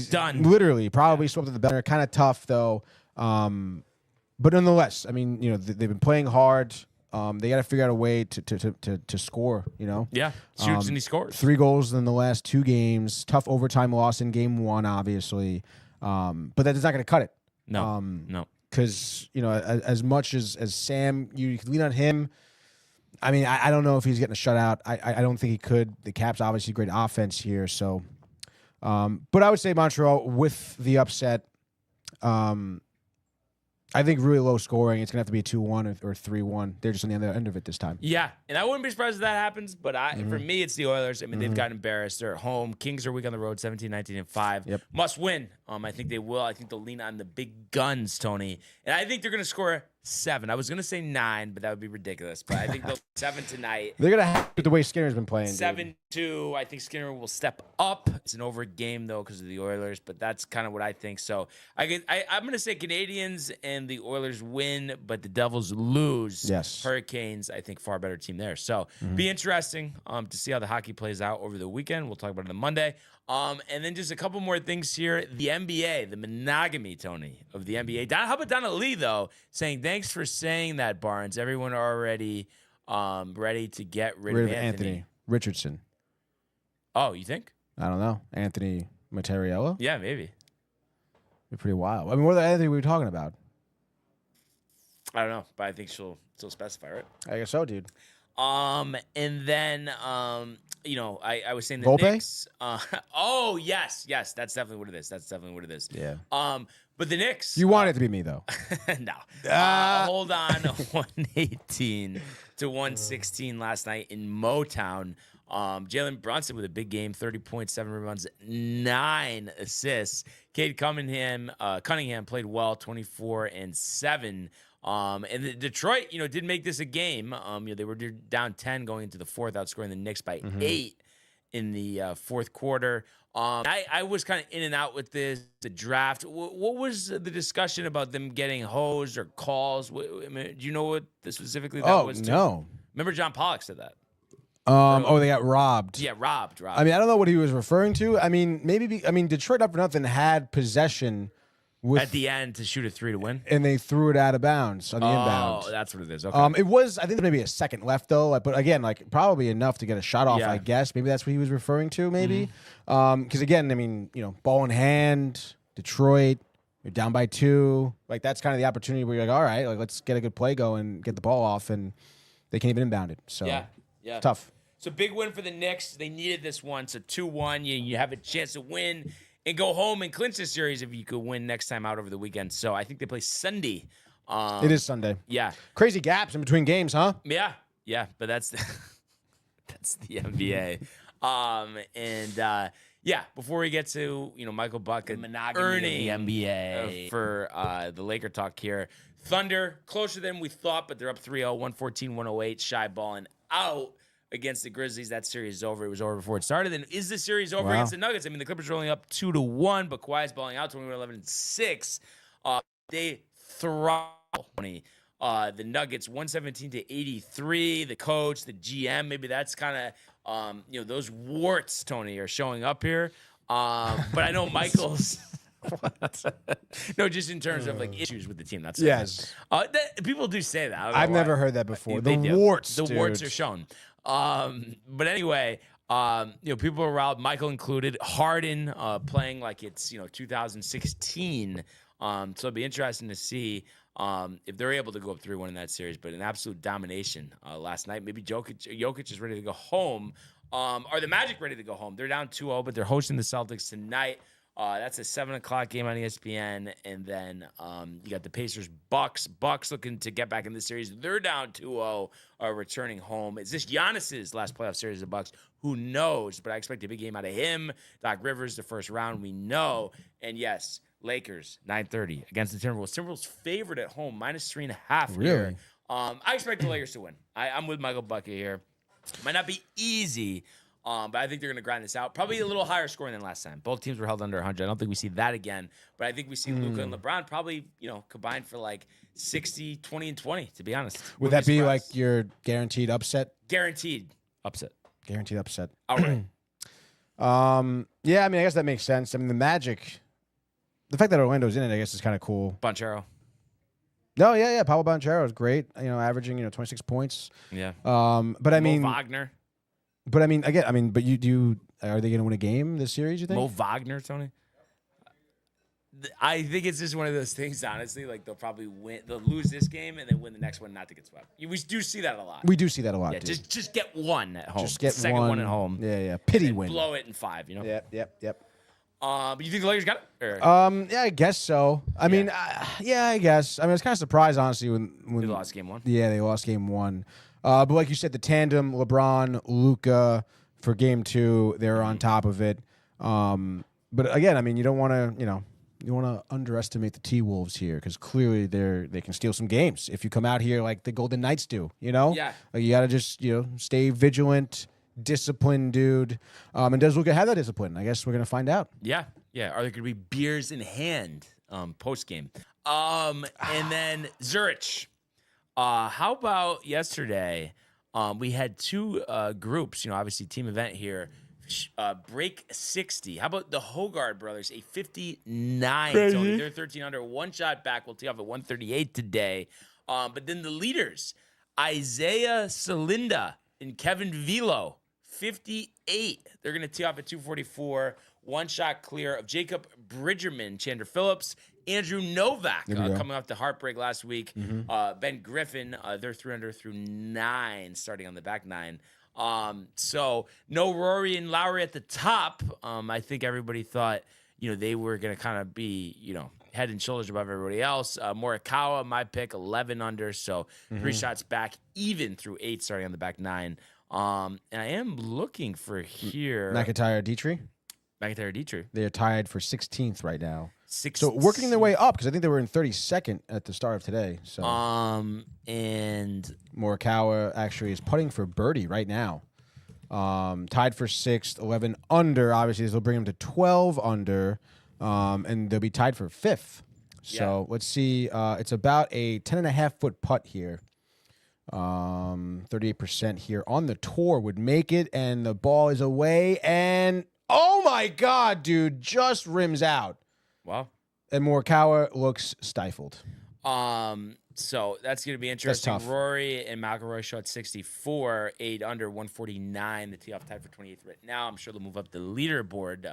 done. Literally, probably swept at the better. Kind of tough, though. But nonetheless, I mean, they've been playing hard. They got to figure out a way to score, Yeah, shoots and he scores. 3 goals in the last 2 games. Tough overtime loss in game 1, obviously. But that is not going to cut it. No, no. Because, as much as Sam, you can lean on him. I mean, I don't know if he's getting a shutout. I don't think he could. The Caps obviously great offense here. So, but I would say Montreal with the upset. I think really low scoring. It's going to have to be a 2-1 or 3-1. They're just on the other end of it this time. Yeah, and I wouldn't be surprised if that happens, but for me, it's the Oilers. I mean, they've gotten embarrassed. They're at home. Kings are weak on the road, 17-19-5. Yep. Must win. I think they will. I think they'll lean on the big guns, Tony. And I think they're going to score 7. I was going to say 9, but that would be ridiculous. But I think they'll 7 tonight. They're going to have the way Skinner's been playing. 7-2. I think Skinner will step up. It's an over game, though, because of the Oilers, but that's kind of what I think. So I'm going to say Canadiens and the Oilers win, but the Devils lose. Yes. Hurricanes, I think, far better team there. So be interesting to see how the hockey plays out over the weekend. We'll talk about it on Monday. And then just a couple more things here. The NBA, the monogamy, Tony, of the NBA. How about Donna Lee, though, saying, thanks for saying that, Barnes. Everyone already ready to get rid of Anthony Richardson. Oh, you think? I don't know. Anthony Matariello? Yeah, maybe. Be pretty wild. I mean, what other Anthony were we talking about? I don't know, but I think she'll specify, right? I guess so, dude. And then I was saying the Volpe? Knicks. Oh yes, that's definitely what it is. Yeah. But the Knicks. You want it to be me though. No. Hold on. 118 to 116 last night in Motown. Jalen Brunson with a big game, 30 points, 7 rebounds, 9 assists. Cade Cunningham played well, 24 and 7. And Detroit, did make this a game. They were down 10 going into the fourth, outscoring the Knicks by 8 in the fourth quarter. I was kind of in and out with the draft. What was the discussion about them getting hosed or calls? Do you know what specifically that was? No. Remember John Pollock said that. They got robbed. Yeah, robbed. I mean, I don't know what he was referring to. I mean, Detroit up for nothing had possession at the end to shoot a 3 to win, and they threw it out of bounds on the inbound. Oh, that's what it is. Okay. It was. I think there may be a second left though, but again, probably enough to get a shot off. Yeah. I guess maybe that's what he was referring to. Maybe because again, ball in hand, Detroit, you're down by 2. That's kind of the opportunity where you're like, all right, let's get a good play going, get the ball off, and they can't even inbound it. So yeah, tough. So big win for the Knicks. They needed this one. So 2-1. You have a chance to win and go home and clinch the series if you could win next time out over the weekend. So I think they play Sunday. It is Sunday. Yeah. Crazy gaps in between games, huh? Yeah. But that's the NBA. Before we get to Michael Buck and earning the NBA for the Laker talk here, Thunder closer than we thought, but they're up 3-0, 114-108, shy balling out against the Grizzlies. That series is over. It was over before it started. And is the series over against the Nuggets? I mean, the Clippers are only up 2-1, but Kawhi's balling out 21-11-6. They throttle the Nuggets 117-83. The coach, the GM, maybe that's kind of those warts, Tony, are showing up here. But I know Michael's. No, just in terms of issues with the team. That's people do say that. I've never heard that before. The warts are shown. But anyway, people are riled, Michael included. Harden playing like it's 2016. So it'll be interesting to see if they're able to go up 3-1 in that series. But an absolute domination last night. Maybe Jokic is ready to go home. Are the Magic ready to go home? They're down 2-0, but they're hosting the Celtics tonight. That's a 7:00 game on ESPN, and then you got the Pacers, Bucks. Bucks looking to get back in this series. They're down 2-0, returning home. Is this Giannis's last playoff series of Bucks? Who knows? But I expect a big game out of him. Doc Rivers, the first round, we know. And yes, Lakers 9:30 against the Timberwolves. Timberwolves favored at home, -3.5. Really? Here. I expect the Lakers to win. I'm with Michael Bucket here. Might not be easy. But I think they're going to grind this out. Probably a little higher scoring than last time. Both teams were held under 100. I don't think we see that again. But I think we see Luka and LeBron probably, combined for 60, 20, and 20, to be honest. Would that be your guaranteed upset? Guaranteed upset. Guaranteed upset. All right. I guess that makes sense. The Magic, the fact that Orlando's in it, I guess is kind of cool. Bonchero. No, yeah. Pablo Bonchero is great. Averaging, 26 points. Yeah. But I mean, Mo Wagner. But are they going to win a game this series, you think? Mo Wagner, Tony? I think it's just one of those things, honestly. They'll probably win. They'll lose this game and then win the next one not to get swept. We do see that a lot. We do see that a lot, Yeah, dude. just get one at home. Just get second one at home. Yeah. Pity win. Blow it in 5, Yep. But you think the Lakers got it? Or? Yeah, I guess so. I mean, I guess. I was kind of surprised, honestly, when They lost game 1. Yeah, they lost game 1. But like you said, the tandem, LeBron, Luka, for game 2, they're on top of it. But again, you don't want to, you want to underestimate the T-Wolves here because clearly they can steal some games if you come out here like the Golden Knights do. Yeah. You got to just stay vigilant, disciplined, dude. And does Luka have that discipline? I guess we're gonna find out. Yeah. Are there gonna be beers in hand post game? And then Zurich. How about yesterday? We had 2 groups, obviously team event here, break 60. How about the Hogard brothers, a 59? Tony, they're 13 under, 1 shot back. We'll tee off at 138 today. But then the leaders, Isaiah Salinda and Kevin Velo, 58. They're going to tee off at 244. 1 shot clear of Jacob Bridgerman, Chandler Phillips, Andrew Novak coming off the heartbreak last week. Ben Griffin, they're 3 under through 9, starting on the back 9. So no Rory and Lowry at the top. I think everybody thought, they were going to kind of be, head and shoulders above everybody else. Morikawa, my pick, 11 under. So 3 shots back, even through 8, starting on the back 9. And I am looking for here. McIntyre, Dietrich. They are tied for 16th right now. So working their way up because I think they were in 32nd at the start of today. So and Morikawa actually is putting for birdie right now. Tied for 6th, 11 under. Obviously, this will bring him to 12 under, and they'll be tied for 5th. So let's see. It's about a 10.5-foot putt here. 38% here on the tour would make it, and the ball is away. And oh my God, dude, just rims out. Wow. And Morikawa looks stifled. So that's going to be interesting. That's tough. Rory and McIlroy shot 64, 8 under, 149. The tee-off tied for 28th right now. I'm sure they'll move up the leaderboard.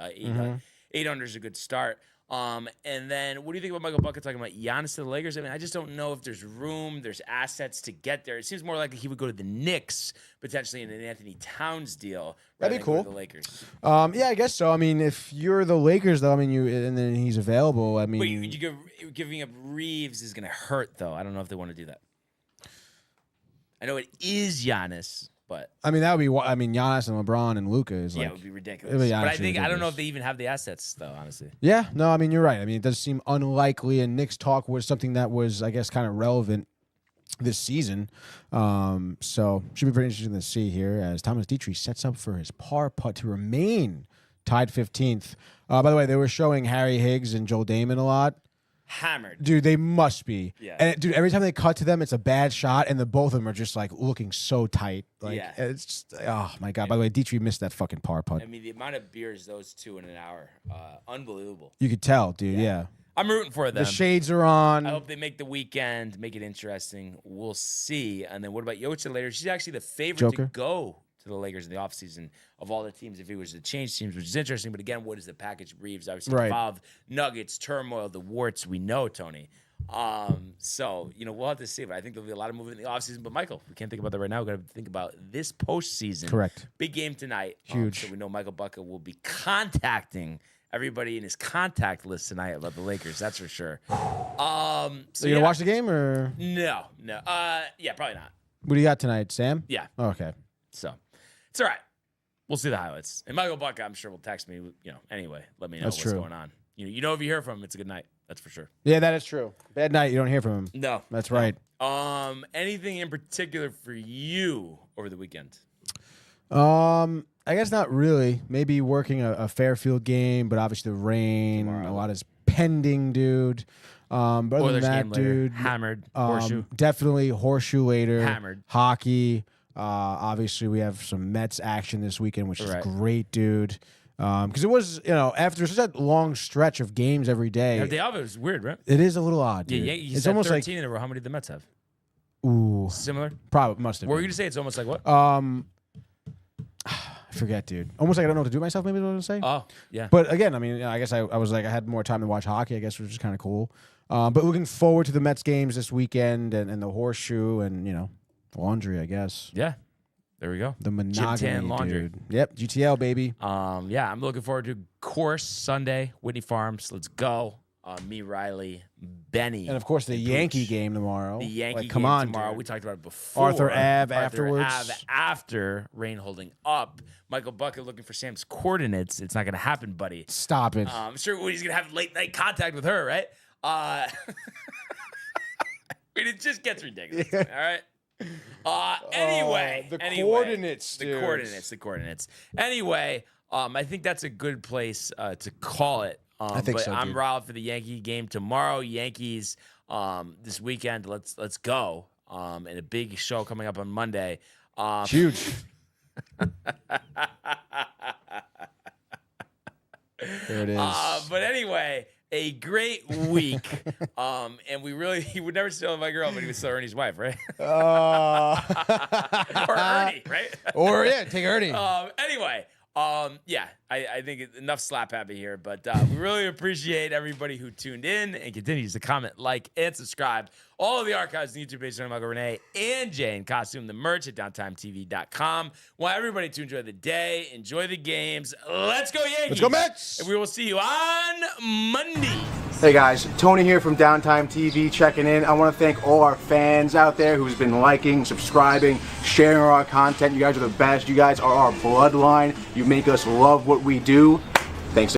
8 under is a good start. And then what do you think about Michael Bucket talking about Giannis to the Lakers? I mean, I just don't know if there's room, there's assets to get there. It seems more likely he would go to the Knicks, potentially in an Anthony Towns deal. That'd be cool. The Lakers. Yeah, I guess so. I mean, if you're the Lakers, though, I mean, and then he's available. I mean, Giving up Reeves is going to hurt, though. I don't know if they want to do that. I know it is Giannis. But I mean, that would be. I mean, Giannis and LeBron and Luka is like. Yeah, it would be ridiculous. But I don't know if they even have the assets, though. Honestly. Yeah. No. I mean, you're right. I mean, it does seem unlikely. And Knicks talk was something that was, I guess, kind of relevant this season. So should be pretty interesting to see here as Thomas Dietrich sets up for his par putt to remain tied 15th. By the way, they were showing Harry Higgs and Joel Damon a lot. Hammered. Dude, they must be. Yeah. And dude, every time they cut to them, it's a bad shot, and the both of them are just like looking so tight. Like, yeah. It's just, oh my God. By the way, Dietrich missed that fucking par putt. I mean, the amount of beers those two in an hour, unbelievable. You could tell, dude. Yeah. I'm rooting for them. The shades are on. I hope they make the weekend, make it interesting. We'll see. And then what about Jokic later? She's actually the favorite to go to the Lakers in the offseason of all the teams if he was to change teams, which is interesting. But again, what is the package? Reeves obviously involved. Nuggets, turmoil, the warts, we know, Tony. So, we'll have to see. But I think there'll be a lot of movement in the offseason. But, Michael, we can't think about that right now. We've got to think about this postseason. Correct. Big game tonight. Huge. So we know Michael Bucket will be contacting everybody in his contact list tonight about the Lakers. That's for sure. So you gonna watch the game or no? Yeah, probably not. What do you got tonight, Sam? Yeah. Oh, okay. So it's all right. We'll see the highlights. And Michael Bucket, I'm sure, will text me. Anyway, let me know what's going on. If you hear from him, it's a good night. That's for sure. Yeah, that is true. Bad night, you don't hear from him. No, that's right. Anything in particular for you over the weekend? I guess not really. Maybe working a Fairfield game, but obviously the rain, a lot is pending, dude. But other than that, dude, hammered. Horseshoe. Definitely horseshoe later. Hammered. Hockey. Obviously we have some Mets action this weekend, which is great, dude. Because it was, after such a long stretch of games every day. Yeah, the day off, it was weird, right? It is a little odd, dude. Yeah, it's almost 13 in a row. How many did the Mets have? Ooh. Similar? Probably, must have What were been. you going to say? It's almost like what? I forget, dude. Almost like I don't know what to do with myself, maybe is what I was going to say. Oh, yeah. But again, I mean, I guess I was like, I had more time to watch hockey, I guess, which is kind of cool. But looking forward to the Mets games this weekend and the horseshoe and, laundry, I guess. Yeah. There we go. The monogamy, laundry. dude. Yep, GTL, baby. Yeah, I'm looking forward to course Sunday, Whitney Farms. Let's go. Me, Riley, Benny. And, of course, the Yankee game tomorrow. The Yankee come game on, tomorrow. dude. We talked about it before. Arthur Ave afterwards. Ave after rain holding up. Michael Bucket looking for Sam's coordinates. It's not going to happen, buddy. Stop it. I'm sure he's going to have late-night contact with her, right? I mean, it just gets ridiculous. Yeah. All right? Anyway. The coordinates, dude. The coordinates. Anyway, I think that's a good place to call it. I think so, I'm dude. riled for the Yankee game tomorrow. Yankees this weekend. Let's go. And a big show coming up on Monday. Huge. There it is. But anyway, a great week. And he would never steal my girl, but he would steal Ernie's wife, right? Or Ernie, right? Or take Ernie. Anyway, yeah, I think enough slap happy here, but we really appreciate everybody who tuned in and continues to comment, like, and subscribe. All of the archives on YouTube page, Michael Renee and Jay in costume, the merch at DowntimeTV.com. Want everybody to enjoy the day, enjoy the games. Let's go Yankees! Let's go Mets! And we will see you on Monday. Hey guys, Tony here from Downtime TV checking in. I want to thank all our fans out there who's been liking, subscribing, sharing our content. You guys are the best. You guys are our bloodline. You make us love what we do.